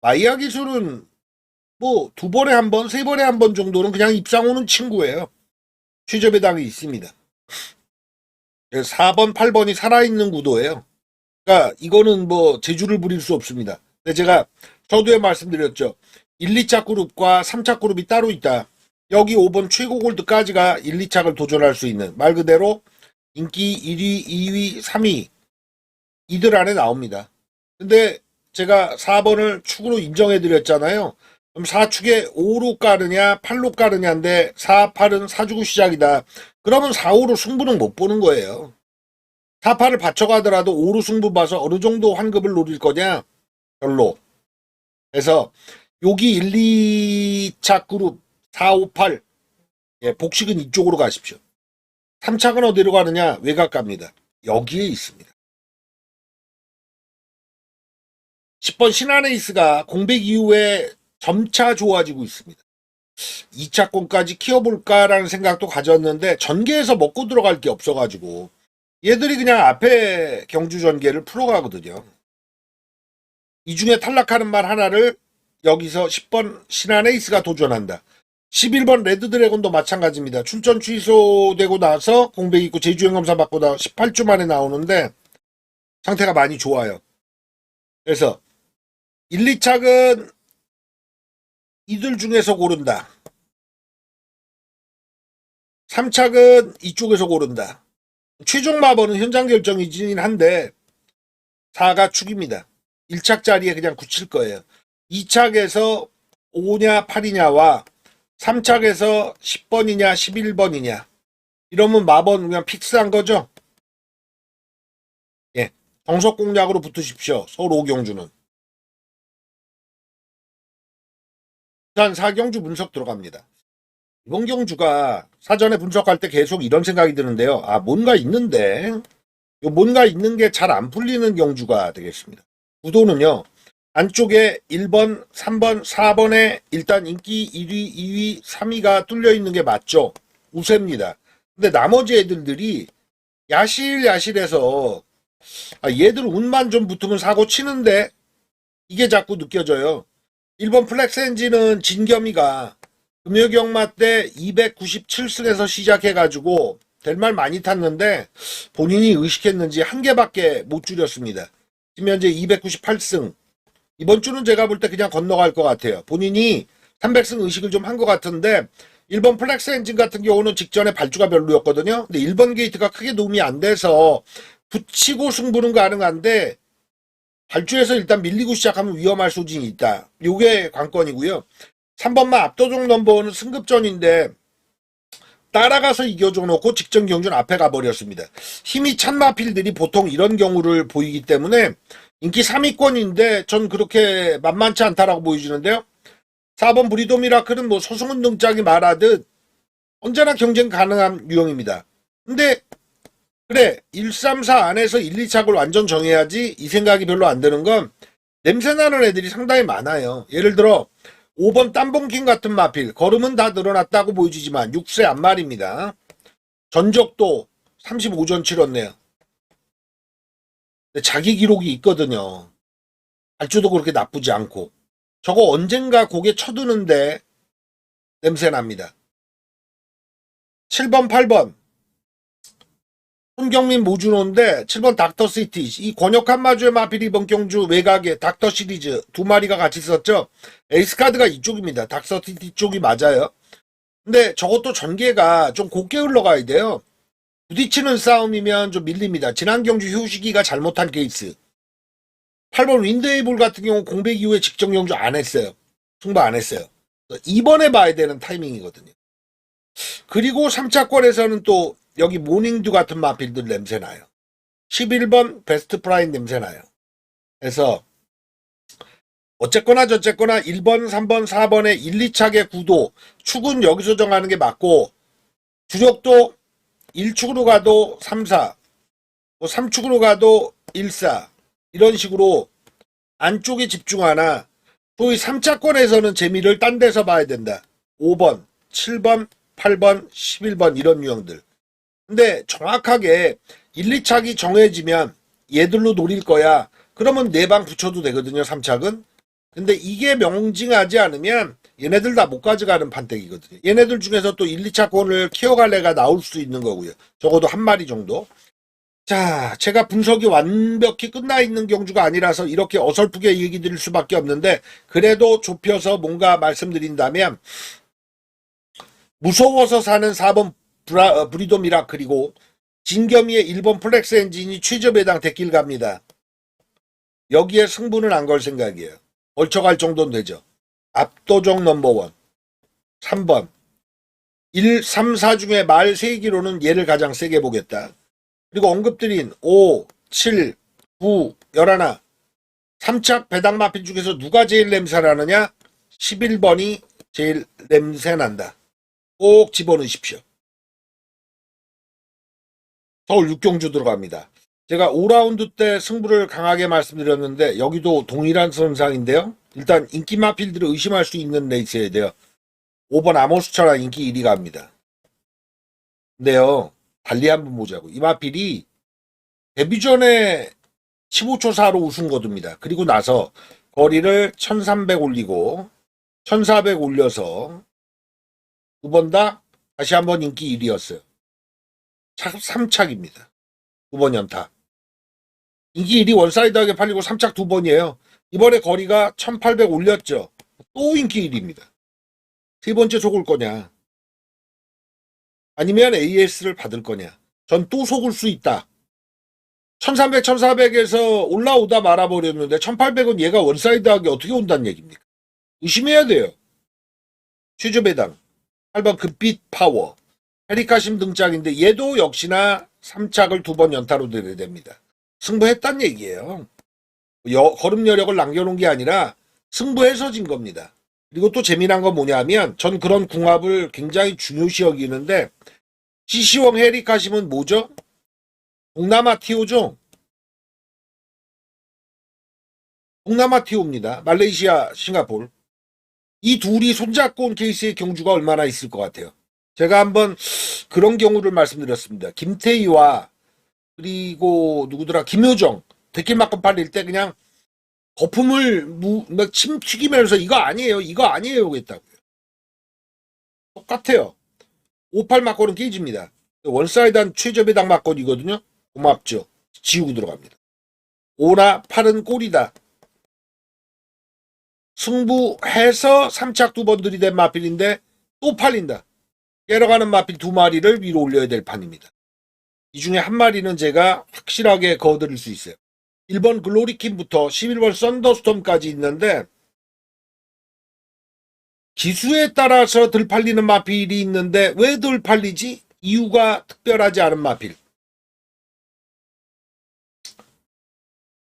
마이야 기술은 뭐 2번에 1번, 3번에 1번 정도는 그냥 입상 오는 친구예요. 최저배당이 있습니다. 4번, 8번이 살아있는 구도예요. 그러니까 이거는 뭐 재주를 부릴 수 없습니다. 근데 제가 서두에 말씀드렸죠. 1, 2차 그룹과 3차 그룹이 따로 있다. 여기 5번 최고 골드까지가 1, 2차를 도전할 수 있는 말 그대로 인기 1위, 2위, 3위 이들 안에 나옵니다. 근데 제가 4번을 축으로 인정해드렸잖아요. 그럼 4축에 5로 까느냐 8로 까느냐인데 4, 8은 4주고 시작이다. 그러면 4, 5로 승부는 못 보는 거예요. 4, 8을 받쳐가더라도 5로 승부 봐서 어느 정도 환급을 노릴 거냐? 별로. 그래서 여기 1, 2차 그룹 4, 5, 8 복식은 이쪽으로 가십시오. 3착은 어디로 가느냐? 외곽 갑니다. 여기에 있습니다. 10번 신한에이스가 공백 이후에 점차 좋아지고 있습니다. 2차권까지 키워볼까라는 생각도 가졌는데 전개에서 먹고 들어갈 게 없어가지고 얘들이 그냥 앞에 경주 전개를 풀어가거든요. 이 중에 탈락하는 말 하나를 여기서 10번 신한에이스가 도전한다. 11번 레드드래곤도 마찬가지입니다. 출전 취소되고 나서 공백 있고 제주행 검사 받고 나 18주 만에 나오는데 상태가 많이 좋아요. 그래서 1, 2착은 이들 중에서 고른다. 3착은 이쪽에서 고른다. 최종 마번은 현장 결정이긴 한데 4가 축입니다. 1착 자리에 그냥 굳힐 거예요. 2착에서 5냐 8이냐와 3착에서 10번이냐 11번이냐 이러면 마번 그냥 픽스한 거죠. 예, 정석 공략으로 붙으십시오. 서울 5경주는. 부산 4경주 분석 들어갑니다. 이번 경주가 사전에 분석할 때 계속 이런 생각이 드는데요. 아, 뭔가 있는데, 뭔가 있는 게 잘 안 풀리는 경주가 되겠습니다. 구도는요, 안쪽에 1번, 3번, 4번에 일단 인기 1위, 2위, 3위가 뚫려 있는 게 맞죠. 우세입니다. 근데 나머지 애들들이 야실야실해서 얘들 운만 좀 붙으면 사고 치는데 이게 자꾸 느껴져요. 1번 플렉스 엔진은 진겸이가 금요경마 때 297승에서 시작해가지고 될 말 많이 탔는데 본인이 의식했는지 한 개밖에 못 줄였습니다. 지금 현재 298승. 이번 주는 제가 볼 때 그냥 건너갈 것 같아요. 본인이 300승 의식을 좀 한 것 같은데 1번 플렉스 엔진 같은 경우는 직전에 발주가 별로였거든요. 근데 1번 게이트가 크게 도움이 안 돼서 붙이고 승부는 가능한데 발주에서 일단 밀리고 시작하면 위험할 소진이 있다. 요게 관건이고요. 3번만 압도적 넘버원은 승급전인데 따라가서 이겨줘 놓고 직전 경주는 앞에 가버렸습니다. 힘이 찬 마필들이 보통 이런 경우를 보이기 때문에 인기 3위권인데 전 그렇게 만만치 않다라고 보여지는데요. 4번 브리도 미라클은 뭐 소승훈 등짝이 말하듯 언제나 경쟁 가능한 유형입니다. 근데 그래 134 안에서 1, 2착을 완전 정해야지 이 생각이 별로 안 드는 건 냄새나는 애들이 상당히 많아요. 예를 들어 5번 땀봉킹 같은 마필 걸음은 다 늘어났다고 보여지지만 6세 안말입니다. 전적도 35전 치렀네요. 자기 기록이 있거든요. 발주도 그렇게 나쁘지 않고 저거 언젠가 고개 쳐드는데 냄새납니다. 7번 8번 손경민 모주노인데 7번 닥터시티 이 권역한 마주의 마필 이번 경주 외곽에 닥터 시리즈 두 마리가 같이 있었죠. 에이스카드가 이쪽입니다. 닥터시티 쪽이 맞아요. 근데 저것도 전개가 좀 곱게 흘러가야 돼요. 부딪히는 싸움이면 좀 밀립니다. 지난 경주 휴식이가 잘못한 케이스. 8번 윈드에이블 같은 경우 공백 이후에 직전 경주 안 했어요. 승부 안 했어요. 이번에 봐야 되는 타이밍이거든요. 그리고 3차권에서는 또 여기 모닝듀 같은 마필들 냄새나요. 11번 베스트 프라임 냄새나요. 그래서 어쨌거나 저쨌거나 1번, 3번, 4번의 1, 2착의 구도 축은 여기서 정하는 게 맞고 주력도 1축으로 가도 3, 4 뭐 3축으로 가도 1, 4 이런 식으로 안쪽에 집중하나 소위 3차권에서는 재미를 딴 데서 봐야 된다. 5번, 7번, 8번, 11번 이런 유형들. 근데 정확하게 1, 2착이 정해지면 얘들로 노릴 거야. 그러면 4방 붙여도 되거든요. 3착은. 근데 이게 명징하지 않으면 얘네들 다 못 가져가는 판때기거든요. 얘네들 중에서 또 1, 2차권을 키워갈 애가 나올 수 있는 거고요. 적어도 한 마리 정도. 자, 제가 분석이 완벽히 끝나 있는 경주가 아니라서 이렇게 어설프게 얘기 드릴 수밖에 없는데 그래도 좁혀서 뭔가 말씀드린다면 무서워서 사는 4번 브리도 미라클이고 진겸이의 1번 플렉스 엔진이 최저배당 대길 갑니다. 여기에 승부는 안 걸 생각이에요. 걸쳐갈 정도는 되죠. 압도적 넘버원 3번 1, 3, 4 중에 말 3기로는 얘를 가장 세게 보겠다. 그리고 언급드린 5, 7, 9, 11 3착 배당 마필 중에서 누가 제일 냄새나느냐? 11번이 제일 냄새난다. 꼭 집어넣으십시오. 서울 6경주 들어갑니다. 제가 5라운드 때 승부를 강하게 말씀드렸는데 여기도 동일한 선상인데요. 일단 인기 마필들을 의심할 수 있는 레이스여야 돼요. 5번 아모스처랑 인기 1위 갑니다. 근데요. 달리 한번 보자고. 이 마필이 데뷔 전에 15초 4로 우승 거둡니다. 그리고 나서 거리를 1300 올리고 1400 올려서 두 번 다 다시 한번 인기 1위였어요. 3착입니다. 두 번 연타. 인기 1위 원사이드하게 팔리고 3착 두 번이에요. 이번에 거리가 1800 올렸죠. 또 인기 1위입니다. 세 번째 속을 거냐. 아니면 AS를 받을 거냐. 전 또 속을 수 있다. 1300, 1400에서 올라오다 말아버렸는데 1800은 얘가 원사이드하게 어떻게 온다는 얘기입니까? 의심해야 돼요. 최저배당 8번 급빛 파워 페리카심 등짝인데 얘도 역시나 3착을 두 번 연타로 들여야 됩니다. 승부했단 얘기예요. 걸음 여력을 남겨놓은 게 아니라 승부해서 진 겁니다. 그리고 또 재미난 건 뭐냐면 전 그런 궁합을 굉장히 중요시 여기는데 CC왕 헤리카심은 뭐죠? 동남아 티오죠? 동남아 티오입니다. 말레이시아, 싱가포르. 이 둘이 손잡고 온 케이스의 경주가 얼마나 있을 것 같아요. 제가 한번 그런 경우를 말씀드렸습니다. 김태희와 그리고 누구더라 김효정 데킬마건 팔릴 때 그냥 거품을 침 튀기면서 이거 아니에요 이거 아니에요 했다고요. 똑같아요. 58 막걸은 깨집니다. 원사이드한 최저배당 막걸이거든요. 고맙죠. 지우고 들어갑니다. 5나 8은 꼴이다. 승부해서 3착 두 번 들이댄 마필인데 또 팔린다. 깨러가는 마필 두 마리를 위로 올려야 될 판입니다. 이 중에 한 마리는 제가 확실하게 거드릴 수 있어요. 1번 글로리킴부터 11번 썬더스톰까지 있는데 기수에 따라서 덜 팔리는 마필이 있는데 왜 덜 팔리지? 이유가 특별하지 않은 마필.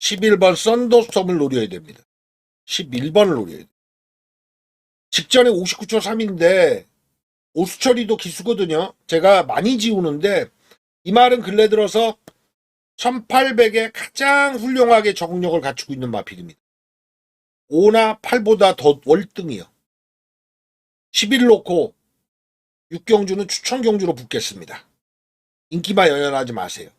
11번 썬더스톰을 노려야 됩니다. 11번을 노려야 돼요. 직전에 59초 3인데 오수철이도 기수거든요. 제가 많이 지우는데 이 말은 근래 들어서 1800에 가장 훌륭하게 적응력을 갖추고 있는 마필입니다. 5나 8보다 더 월등이요. 11 놓고 6경주는 추천경주로 붙겠습니다. 인기만 연연하지 마세요.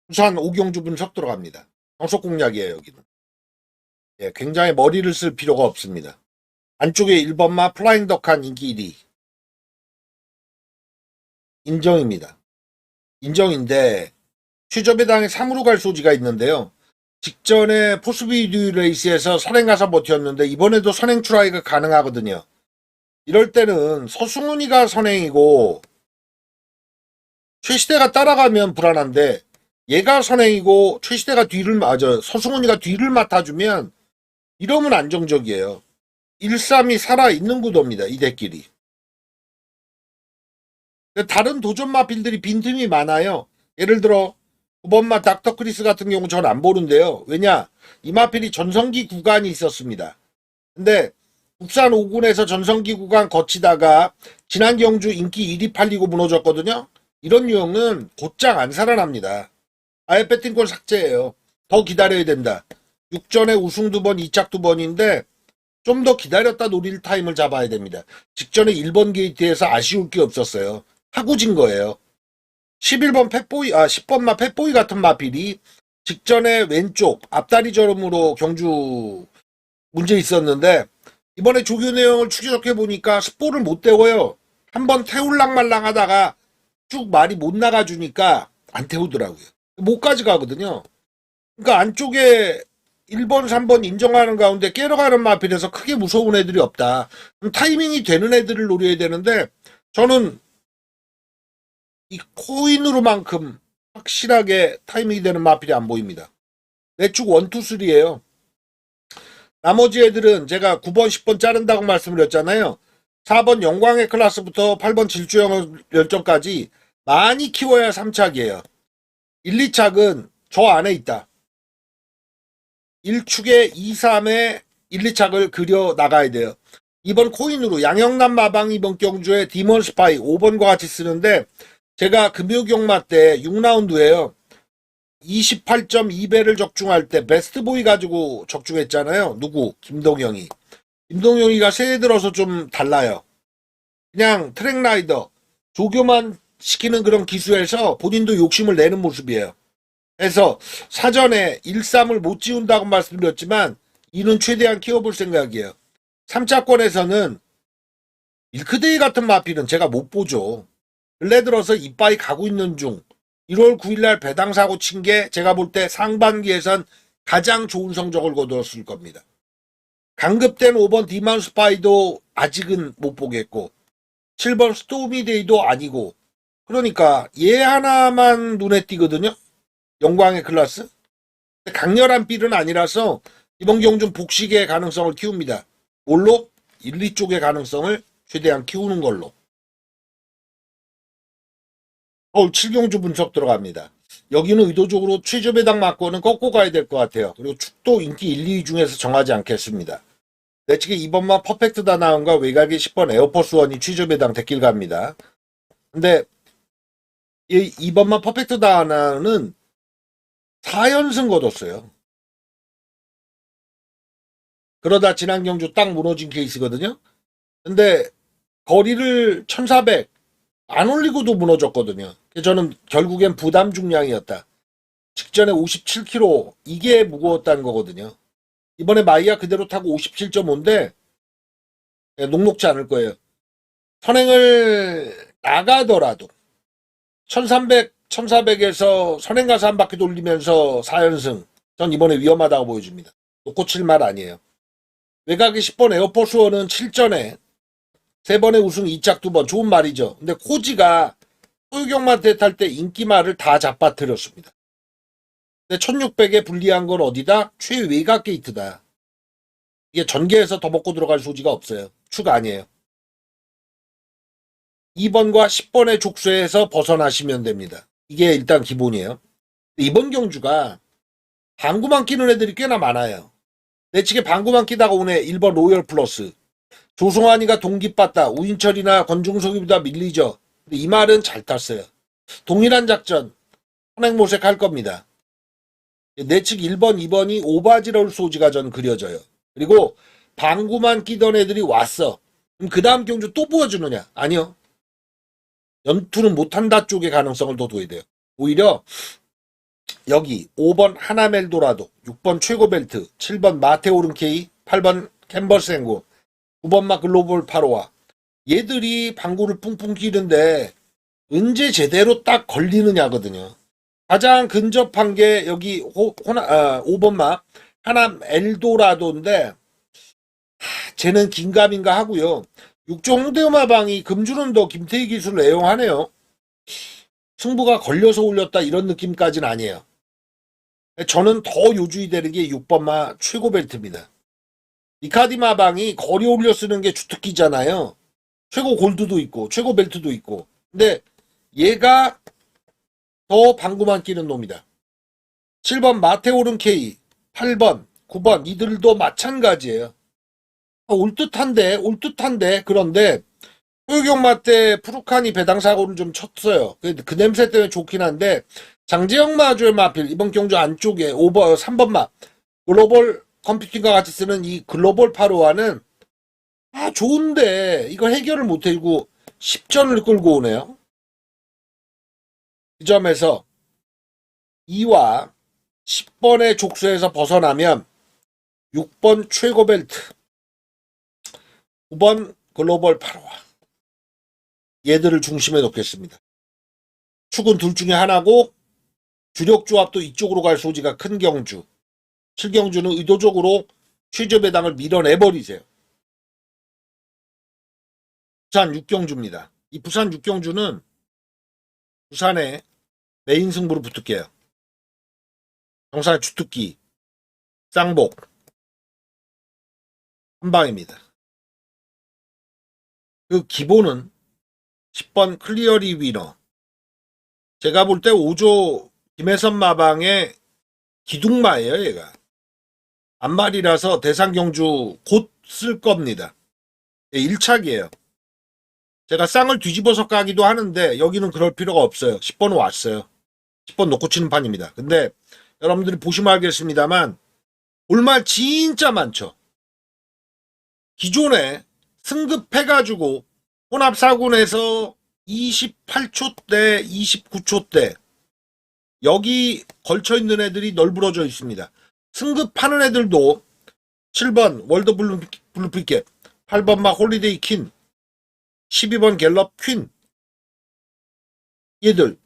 부산 5경주 분석 들어갑니다. 정석 공략이에요, 여기는. 예, 굉장히 머리를 쓸 필요가 없습니다. 안쪽에 1번마 플라잉 덕한 인기 1위. 인정입니다. 인정인데 최저배당에 3으로 갈 소지가 있는데요. 직전에 포스비듀 레이스에서 선행 가서 버텼는데 이번에도 선행 트라이가 가능하거든요. 이럴 때는 서승훈이가 선행이고 최시대가 따라가면 불안한데 얘가 선행이고 최시대가 뒤를 서승훈이가 뒤를 맡아주면 이러면 안정적이에요. 1-3이 살아있는 구도입니다. 이 대끼리. 다른 도전 마필들이 빈틈이 많아요. 예를 들어 9번마 닥터 크리스 같은 경우 전 안 보는데요. 왜냐? 이 마필이 전성기 구간이 있었습니다. 근데 국산 5군에서 전성기 구간 거치다가 지난 경주 인기 1위 팔리고 무너졌거든요. 이런 유형은 곧장 안 살아납니다. 아예 배팅권 삭제예요. 더 기다려야 된다. 6전에 우승 2번, 2착 2번인데 좀 더 기다렸다 노릴 타임을 잡아야 됩니다. 직전에 1번 게이트에서 아쉬울 게 없었어요. 하고 진 거예요. 11번 펫보이, 10번마 펫보이 같은 마필이 직전에 왼쪽 앞다리 저름으로 경주 문제 있었는데 이번에 조교 내용을 추적해 보니까 스포를 못 태워요. 한번 태울랑말랑 하다가 쭉 말이 못 나가주니까 안 태우더라고요. 못까지 가거든요. 그러니까 안쪽에 1번, 3번 인정하는 가운데 깨러가는 마필에서 크게 무서운 애들이 없다. 그럼 타이밍이 되는 애들을 노려야 되는데 저는 이 코인으로만큼 확실하게 타이밍이 되는 마필이 안 보입니다. 내축 1, 2, 3예요. 나머지 애들은 제가 9번, 10번 자른다고 말씀드렸잖아요. 4번 영광의 클래스부터 8번 질주형 열정까지 많이 키워야 3착이에요. 1, 2착은 저 안에 있다. 1축에 2, 3에 1, 2착을 그려 나가야 돼요. 이번 코인으로 양영남 마방 이번 경주에 디몬 스파이 5번과 같이 쓰는데 제가 금요경마 때 6라운드에요. 28.2배를 적중할 때 베스트보이 가지고 적중했잖아요. 누구? 김동영이. 김동영이가 새해 들어서 좀 달라요. 그냥 트랙라이더 조교만 시키는 그런 기수에서 본인도 욕심을 내는 모습이에요. 그래서 사전에 1-3을 못 지운다고 말씀드렸지만 이는 최대한 키워볼 생각이에요. 3차권에서는 밀크데이 같은 마필은 제가 못 보죠. 근래 들어서 이빠이 가고 있는 중 1월 9일날 배당 사고 친 게 제가 볼 때 상반기에선 가장 좋은 성적을 거두었을 겁니다. 강급된 5번 디만 스파이도 아직은 못 보겠고 7번 스토미데이도 아니고 그러니까 얘 하나만 눈에 띄거든요. 영광의 클래스. 강렬한 빌은 아니라서 이번 경주 복식의 가능성을 키웁니다. 뭘로? 1, 2쪽의 가능성을 최대한 키우는 걸로. 서울 7경주 분석 들어갑니다. 여기는 의도적으로 최저 배당 맞고는 꺾고 가야 될 것 같아요. 그리고 축도 인기 1, 2위 중에서 정하지 않겠습니다. 내측에 2번만 퍼펙트 다나운과 외곽의 10번 에어포스 원이 최저 배당 대길 갑니다. 근데 이 2번만 퍼펙트 다나운은 4연승 거뒀어요. 그러다 지난 경주 딱 무너진 케이스거든요. 근데 거리를 1400 안 올리고도 무너졌거든요. 저는 결국엔 부담 중량이었다. 직전에 57kg 이게 무거웠다는 거거든요. 이번에 마이야 그대로 타고 57.5인데 녹록지 않을 거예요. 선행을 나가더라도 1300, 1400에서 선행 가서 한 바퀴 돌리면서 4연승 전 이번에 위험하다고 보여집니다. 놓고 칠 말 아니에요. 외곽의 10번 에어포스원은 7전에 3번의 우승 2짝 2번 좋은 말이죠. 근데 코지가 소유경마한테 탈 때 인기말을 다 잡아뜨렸습니다. 근데 1600에 불리한 건 어디다? 최외곽 게이트다. 이게 전개해서 더 먹고 들어갈 소지가 없어요. 축 아니에요. 2번과 10번의 족쇄에서 벗어나시면 됩니다. 이게 일단 기본이에요. 이번 경주가 방구만 끼는 애들이 꽤나 많아요. 내측에 방구만 끼다가 오네 1번 로열 플러스. 조성환이가 동기빠따 우인철이나 권중석이보다 밀리죠. 근데 이 말은 잘 탔어요. 동일한 작전 선행모색 할 겁니다. 내측 1번, 2번이 오바지러울 소지가 전 그려져요. 그리고 방구만 끼던 애들이 왔어. 그럼 그 다음 경주 또 보여주느냐? 아니요. 연투는 못한다 쪽의 가능성을 더 둬야 돼요. 오히려 여기 5번 하나멜도라도, 6번 최고벨트, 7번 마테오른케이, 8번 캔버스앵고, 9번 마 글로벌 파로와 얘들이 방구를 뿡뿡 끼는데 언제 제대로 딱 걸리느냐거든요. 가장 근접한 게 여기 5번 마 하나 엘도라도인데 쟤는 긴가민가 하고요. 6종 홍대음마방이 금주는더 김태희 기술을 애용하네요. 승부가 걸려서 올렸다 이런 느낌까지는 아니에요. 저는 더 요주의 되는 게 6번마 최고 벨트입니다. 리카디마방이 거리 올려 쓰는 게 주특기잖아요. 최고 골드도 있고 최고 벨트도 있고. 근데 얘가 더 방구만 끼는 놈이다. 7번 마테오른 K, 8번, 9번 이들도 마찬가지예요. 올듯한데 그런데 소유경마 때 푸르칸이 배당사고를 좀 쳤어요. 그 냄새 때문에 좋긴 한데 장재영 마주의 마필 이번 경주 안쪽에 3번 마 글로벌 컴퓨팅과 같이 쓰는 이 글로벌 파로와는 좋은데 이거 해결을 못해주고 10전을 끌고 오네요. 그 점에서 2와 10번의 족쇄에서 벗어나면 6번 최고 벨트, 9번 글로벌 8화 얘들을 중심에 놓겠습니다. 축은 둘 중에 하나고 주력 조합도 이쪽으로 갈 소지가 큰 경주. 7경주는 의도적으로 최저 배당을 밀어내버리세요. 부산 6경주입니다. 이 부산 6경주는 부산의 메인 승부로 붙을게요. 정상의 주특기, 쌍복, 한방입니다. 그 기본은 10번 클리어리 위너. 제가 볼 때 5조 김혜선 마방의 기둥마예요, 얘가. 앞말이라서 대상경주 곧 쓸 겁니다. 1착이에요. 제가 쌍을 뒤집어서 까기도 하는데 여기는 그럴 필요가 없어요. 10번은 왔어요. 10번 놓고 치는 판입니다. 근데 여러분들이 보시면 알겠습니다만 올말 진짜 많죠. 기존에 승급해가지고 혼합사군에서 28초 대 29초 대 여기 걸쳐있는 애들이 널브러져 있습니다. 승급하는 애들도 7번 월드 블루피켓, 8번 막 홀리데이 퀸, 12번 갤럽 퀸 얘들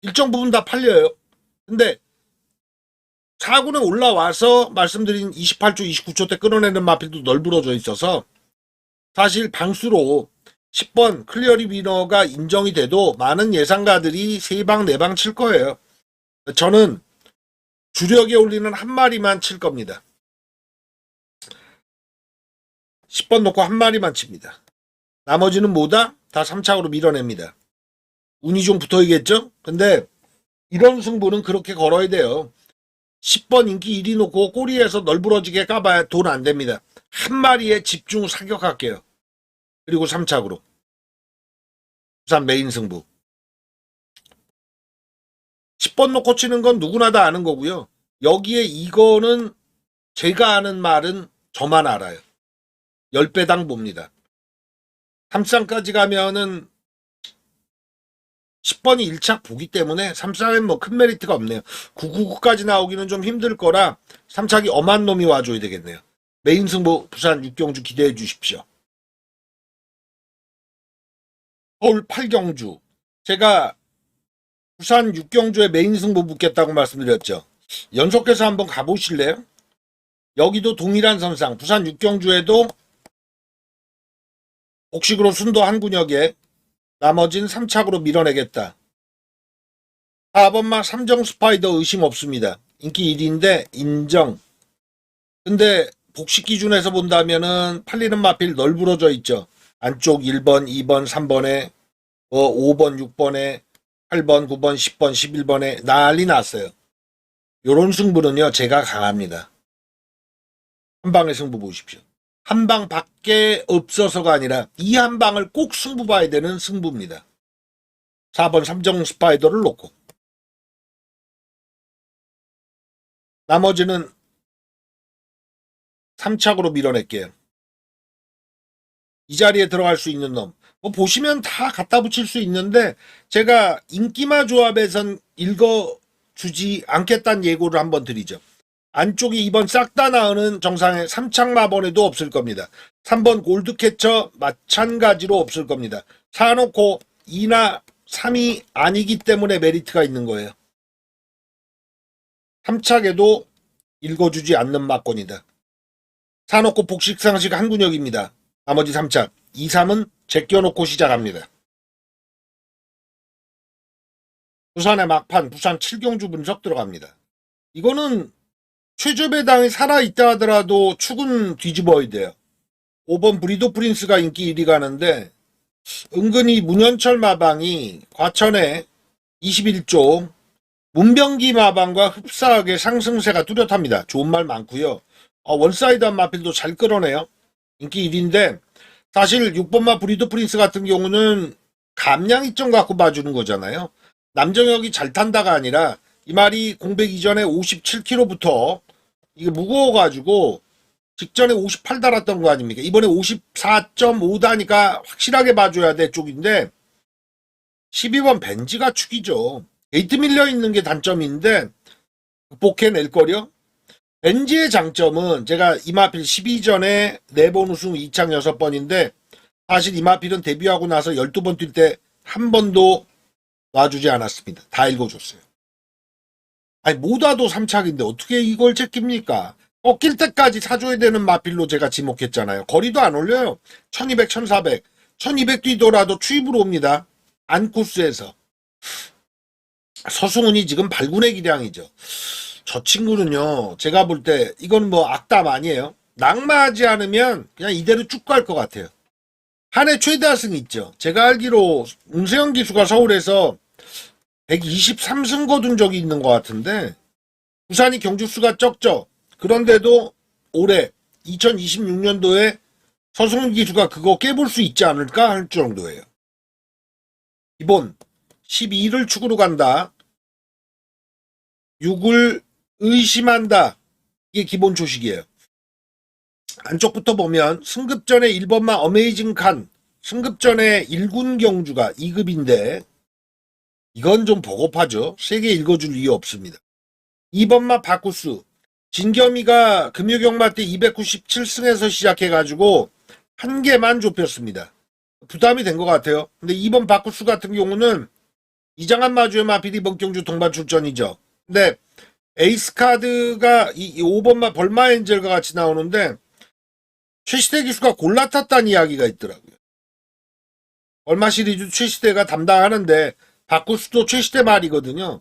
일정 부분 다 팔려요. 근데 4군에 올라와서 말씀드린 28초, 29초 때 끊어내는 마필도 널브러져 있어서 사실 방수로 10번 클리어리 위너가 인정이 돼도 많은 예상가들이 3방, 4방 칠 거예요. 저는 주력에 올리는 한 마리만 칠 겁니다. 10번 놓고 한 마리만 칩니다. 나머지는 뭐다? 다 3착으로 밀어냅니다. 운이 좀 붙어야겠죠? 근데 이런 승부는 그렇게 걸어야 돼요. 10번 인기 1위 놓고 꼬리에서 널브러지게 까봐야 돈 안 됩니다. 한 마리에 집중 사격할게요. 그리고 3착으로. 부산 메인 승부. 10번 놓고 치는 건 누구나 다 아는 거고요. 여기에 이거는 제가 아는 말은 저만 알아요. 10배당 봅니다. 3쌍까지 가면은 10번이 1착 보기 때문에 3쌍엔 뭐 큰 메리트가 없네요. 999까지 나오기는 좀 힘들 거라 3착이 엄한 놈이 와줘야 되겠네요. 메인 승부 부산 6경주 기대해 주십시오. 서울 8경주. 제가 부산 6경주에 메인 승부 묻겠다고 말씀드렸죠. 연속해서 한번 가보실래요? 여기도 동일한 선상. 부산 6경주에도 복식으로 순도 한 군역에 나머진 3착으로 밀어내겠다. 4번마 3정 스파이더 의심 없습니다. 인기 1위인데 인정. 근데 복식 기준에서 본다면은 팔리는 마필 널브러져 있죠. 안쪽 1번, 2번, 3번에 5번, 6번에 8번, 9번, 10번, 11번에 난리 났어요. 요런 승부는요 제가 강합니다. 한방의 승부 보십시오. 한방 밖에 없어서가 아니라 이 한방을 꼭 승부 봐야 되는 승부입니다. 4번 3정 스파이더를 놓고 나머지는 3착으로 밀어낼게요. 이 자리에 들어갈 수 있는 놈. 뭐 보시면 다 갖다 붙일 수 있는데 제가 인기마 조합에선 읽어주지 않겠다는 예고를 한번 드리죠. 안쪽이 2번 싹 다 나오는 정상의 3착 마번에도 없을 겁니다. 3번 골드캐쳐 마찬가지로 없을 겁니다. 사놓고 2나 3이 아니기 때문에 메리트가 있는 거예요. 3착에도 읽어주지 않는 막권이다. 사놓고 복식상식 한 군역입니다. 나머지 3착. 2, 3은 제껴놓고 시작합니다. 부산의 막판, 부산 7경주 분석 들어갑니다. 이거는 최저배당이 살아있다 하더라도 축은 뒤집어야 돼요. 5번 브리도 프린스가 인기 1위 가는데 은근히 문현철 마방이 과천에 21조 문병기 마방과 흡사하게 상승세가 뚜렷합니다. 좋은 말 많고요. 원사이드한 마필도 잘 끌어내요. 인기 1위인데 사실 6번마 브리도 프린스 같은 경우는 감량 이점 갖고 봐주는 거잖아요. 남정혁이 잘 탄다가 아니라 이 말이 공백 이전에 57kg부터 이게 무거워가지고 직전에 58 달았던 거 아닙니까? 이번에 54.5다니까 확실하게 봐줘야 될 쪽인데 12번 벤지가 축이죠. 게이트 밀려 있는 게 단점인데 극복해낼 거려? 벤지의 장점은 제가 이마필 12전에 4번 우승 2창 6번인데 사실 이마필은 데뷔하고 나서 12번 뛸 때 한 번도 놔주지 않았습니다. 다 읽어줬어요. 아니 못 와도 3착인데 어떻게 이걸 제낍니까? 꺾일 때까지 사줘야 되는 마필로 제가 지목했잖아요. 거리도 안 올려요. 1200, 1400. 1200 뛰더라도 추입으로 옵니다. 안 코스에서. 서승훈이 지금 발군의 기량이죠. 저 친구는요. 제가 볼 때 이건 뭐 악담 아니에요. 낙마하지 않으면 그냥 이대로 쭉 갈 것 같아요. 한 해 최다승 있죠. 제가 알기로 웅세영 기수가 서울에서 123승 거둔 적이 있는 것 같은데 부산이 경주수가 적죠. 그런데도 올해 2026년도에 서승훈 기수가 그거 깨볼 수 있지 않을까 할 정도예요. 기본 12를 축으로 간다. 6을 의심한다. 이게 기본 조식이에요. 안쪽부터 보면 승급전에 1번마 어메이징 칸, 승급전에 1군 경주가 2급인데 이건 좀 버겁하죠. 세게 읽어줄 이유 없습니다. 2번마 바쿠스, 진겸이가 금요경마 때 297승에서 시작해가지고 한 개만 좁혔습니다. 부담이 된 것 같아요. 근데 2번 바쿠스 같은 경우는 이장한 마주의 마필이 이번 경주 동반 출전이죠. 근데 에이스 카드가 이 5번마 벌마 엔젤과 같이 나오는데 최시대 기수가 골라탔다는 이야기가 있더라고요. 벌마 시리즈 최시대가 담당하는데 바쿠스도 최시대 말이거든요.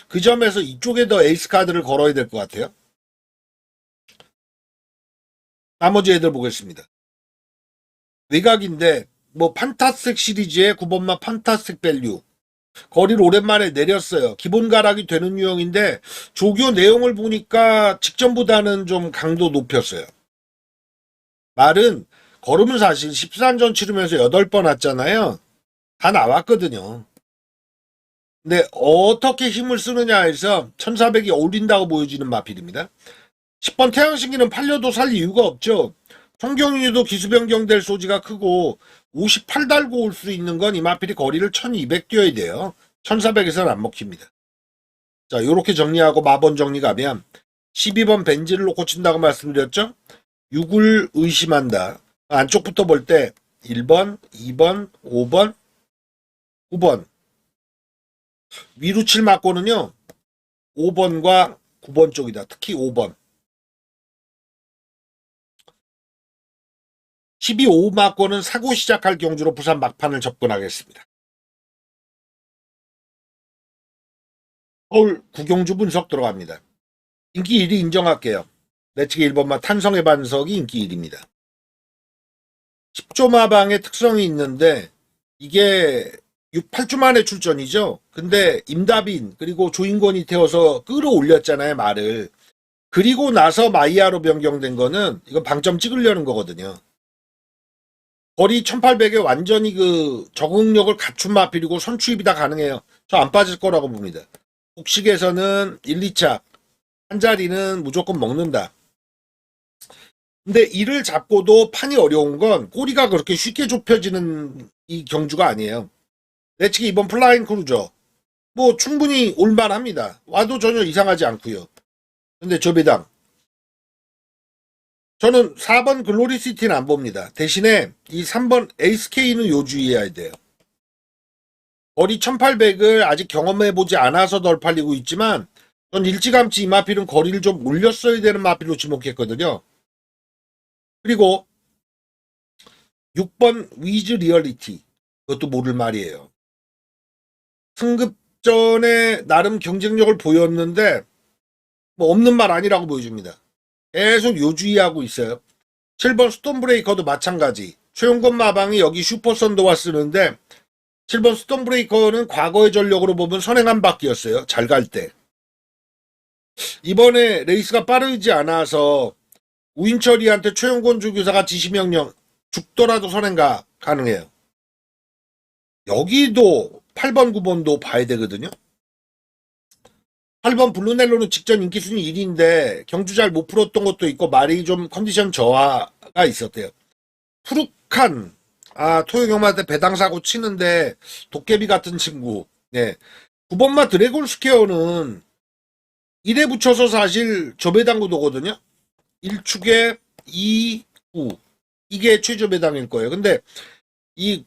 그 점에서 이쪽에 더 에이스 카드를 걸어야 될 것 같아요. 나머지 애들 보겠습니다. 외곽인데 뭐 판타스틱 시리즈의 9번마 판타스틱 밸류, 거리를 오랜만에 내렸어요. 기본 가락이 되는 유형인데 조교 내용을 보니까 직전보다는 좀 강도 높였어요. 말은 걸음은 사실 13전 치르면서 8번 왔잖아요. 다 나왔거든요. 근데 어떻게 힘을 쓰느냐에서 1400이 어울린다고 보여지는 마필입니다. 10번 태양신기는 팔려도 살 이유가 없죠. 성경윤이도 기수 변경될 소지가 크고 58 달고 올 수 있는 건 이 마필이 거리를 1200 뛰어야 돼요. 1400에서는 안 먹힙니다. 자, 요렇게 정리하고 마번 정리 가면 12번 벤지를 놓고 친다고 말씀드렸죠? 6을 의심한다. 안쪽부터 볼 때 1번, 2번, 5번, 9번. 위로 칠 맞고는요. 5번과 9번 쪽이다. 특히 5번. 12, 5 맞고는 사고 시작할 경주로 부산 막판을 접근하겠습니다. 서울 구경주 분석 들어갑니다. 인기 1위 인정할게요. 내측의 1번마 탄성의 반석이 인기 1위입니다. 10조 마방의 특성이 있는데 이게 6, 8주 만에 출전이죠. 근데 임다빈 그리고 조인권이 태워서 끌어올렸잖아요, 말을. 그리고 나서 마이야로 변경된 거는 이건 방점 찍으려는 거거든요. 거리 1800에 완전히 그 적응력을 갖춘 마필이고 선추입이 다 가능해요. 저 안 빠질 거라고 봅니다. 복식에서는 1, 2차 한 자리는 무조건 먹는다. 근데 이를 잡고도 판이 어려운 건 꼬리가 그렇게 쉽게 좁혀지는 이 경주가 아니에요. 내측이 이번 플라잉 크루저 뭐 충분히 올만합니다. 와도 전혀 이상하지 않고요. 근데 저 배당 저는 4번 글로리시티는 안 봅니다. 대신에 이 3번 에이스케이는 요주의해야 돼요. 거리 1800을 아직 경험해보지 않아서 덜 팔리고 있지만 전 일찌감치 이 마필은 거리를 좀 올렸어야 되는 마필로 지목했거든요. 그리고 6번 위즈 리얼리티 그것도 모를 말이에요. 승급전에 나름 경쟁력을 보였는데 뭐 없는 말 아니라고 보여줍니다. 계속 요주의하고 있어요. 7번 스톤브레이커도 마찬가지. 최용건 마방이 여기 슈퍼선도와 쓰는데 7번 스톤브레이커는 과거의 전력으로 보면 선행한 바퀴였어요. 잘 갈 때. 이번에 레이스가 빠르지 않아서 우인철이한테 최용건 주교사가 지시명령 죽더라도 선행가 가능해요. 여기도 8번, 9번도 봐야 되거든요. 8번 블루넬로는 직전 인기순위 1위인데 경주 잘 못 풀었던 것도 있고 말이 좀 컨디션 저하가 있었대요. 푸룩한 토요경마한테 배당사고 치는데 도깨비 같은 친구. 네. 9번마 드래곤 스퀘어는 1에 붙여서 사실 저배당구도거든요. 1축에 2, 9 이게 최저 배당일 거예요. 근데 이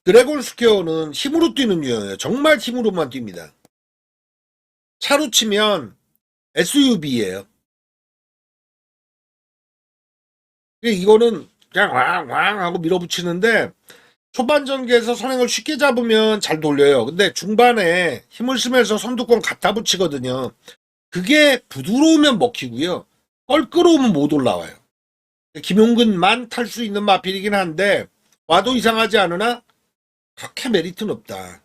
드래곤 스퀘어는 힘으로 뛰는 유형이에요. 정말 힘으로만 뜁니다. 차로 치면 SUV예요. 이거는 그냥 왕왕 하고 밀어붙이는데 초반 전개에서 선행을 쉽게 잡으면 잘 돌려요. 근데 중반에 힘을 쓰면서 선두권 갖다 붙이거든요. 그게 부드러우면 먹히고요. 껄끄러우면 못 올라와요. 김용근만 탈 수 있는 마필이긴 한데 와도 이상하지 않으나 그렇게 메리트는 없다.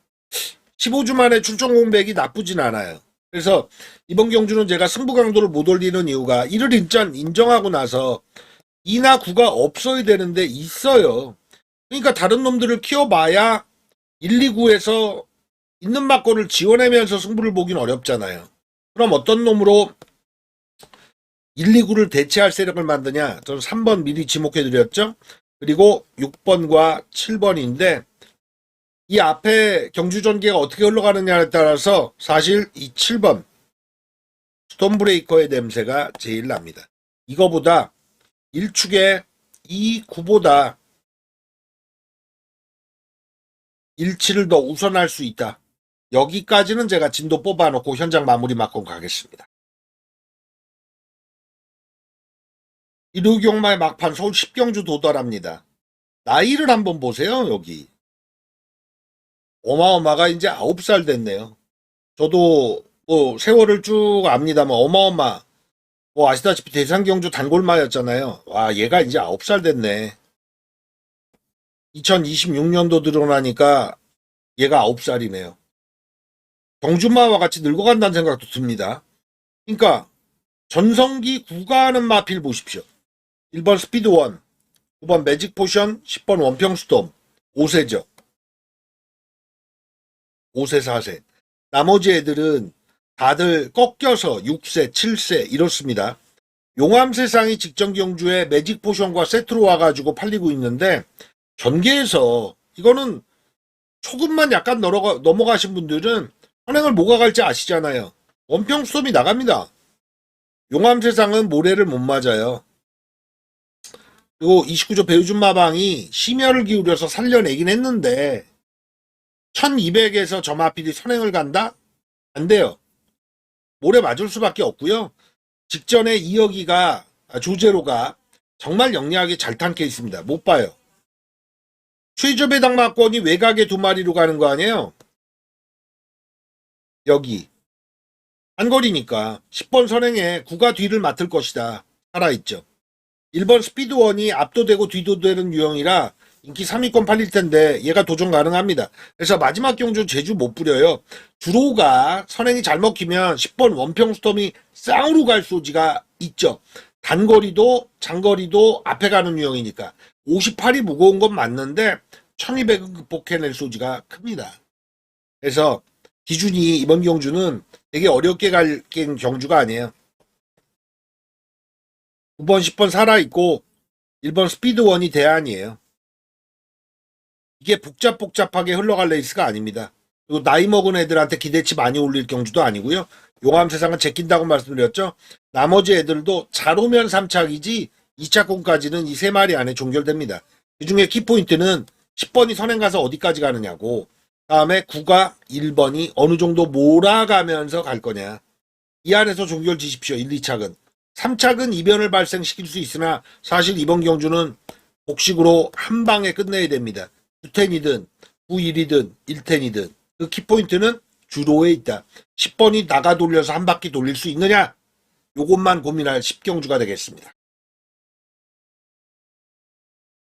15주 만에 출전 공백이 나쁘진 않아요. 그래서 이번 경주는 제가 승부 강도를 못 올리는 이유가 1을 일단 인정하고 나서 2나 9가 없어야 되는데 있어요. 그러니까 다른 놈들을 키워봐야 1, 2, 9에서 있는 막권을 지원하면서 승부를 보긴 어렵잖아요. 그럼 어떤 놈으로 1, 2, 9를 대체할 세력을 만드냐? 저는 3번 미리 지목해드렸죠. 그리고 6번과 7번인데 이 앞에 경주 전개가 어떻게 흘러가느냐에 따라서 사실 이 7번 스톤브레이커의 냄새가 제일 납니다. 이거보다 1축에 2, 9보다 1치를 더 우선할 수 있다. 여기까지는 제가 진도 뽑아놓고 현장 마무리 막고 가겠습니다. 일요경마의 막판 서울 10경주 도달합니다. 나이를 한번 보세요. 여기 어마어마가 이제 9살 됐네요. 저도 뭐 세월을 쭉 압니다만 어마어마 뭐 아시다시피 대상경주 단골마였잖아요. 와 얘가 이제 9살 됐네. 2026년도 들어나니까 얘가 9살이네요. 경주마와 같이 늙어간다는 생각도 듭니다. 그러니까 전성기 9가 하는 마필 보십시오. 1번 스피드 1, 9번 매직 포션, 10번 원평 스톰. 5세죠. 5세, 4세. 나머지 애들은 다들 꺾여서 6세, 7세 이렇습니다. 용암세상이 직전 경주에 매직 포션과 세트로 와가지고 팔리고 있는데 전개에서 이거는 조금만 약간 넘어가신 분들은 선행을 뭐가 갈지 아시잖아요. 원평 스톰이 나갑니다. 용암세상은 모래를 못 맞아요. 그리고 29조 배우준 마방이 심혈을 기울여서 살려내긴 했는데 1200에서 저 마필이 선행을 간다? 안 돼요. 모래 맞을 수밖에 없고요. 직전에 이혁이가 조제로가 정말 영리하게 잘 탄 케이스입니다. 못 봐요. 최저 배당 막권이 외곽에 2마리로 가는 거 아니에요? 여기 한거리니까 10번 선행에 9가 뒤를 맡을 것이다. 살아있죠. 1번 스피드원이 압도되고 뒤도되는 유형이라 인기 3위권 팔릴 텐데 얘가 도전 가능합니다. 그래서 마지막 경주 제주 못 부려요. 주로가 선행이 잘 먹히면 10번 원평 스톰이 쌍으로 갈 소지가 있죠. 단거리도 장거리도 앞에 가는 유형이니까 58이 무거운 건 맞는데 1200은 극복해낼 소지가 큽니다. 그래서 기준이 이번 경주는 되게 어렵게 갈 경주가 아니에요. 9번 10번 살아있고 1번 스피드원이 대안이에요. 이게 복잡하게 흘러갈 레이스가 아닙니다. 그리고 나이 먹은 애들한테 기대치 많이 올릴 경주도 아니고요. 용암세상은 제낀다고 말씀드렸죠. 나머지 애들도 잘 오면 3착이지 2차권까지는 이 3마리 안에 종결됩니다. 그 중에 키포인트는 10번이 선행 가서 어디까지 가느냐고, 다음에 9가 1번이 어느 정도 몰아가면서 갈 거냐. 이 안에서 종결 지십시오. 1, 2착은. 3착은 이변을 발생시킬 수 있으나 사실 이번 경주는 복식으로 한 방에 끝내야 됩니다. 9텐이든 9-1이든 1텐이든 그 키포인트는 주로에 있다. 10번이 나가 돌려서 한 바퀴 돌릴 수 있느냐? 요것만 고민할 10경주가 되겠습니다.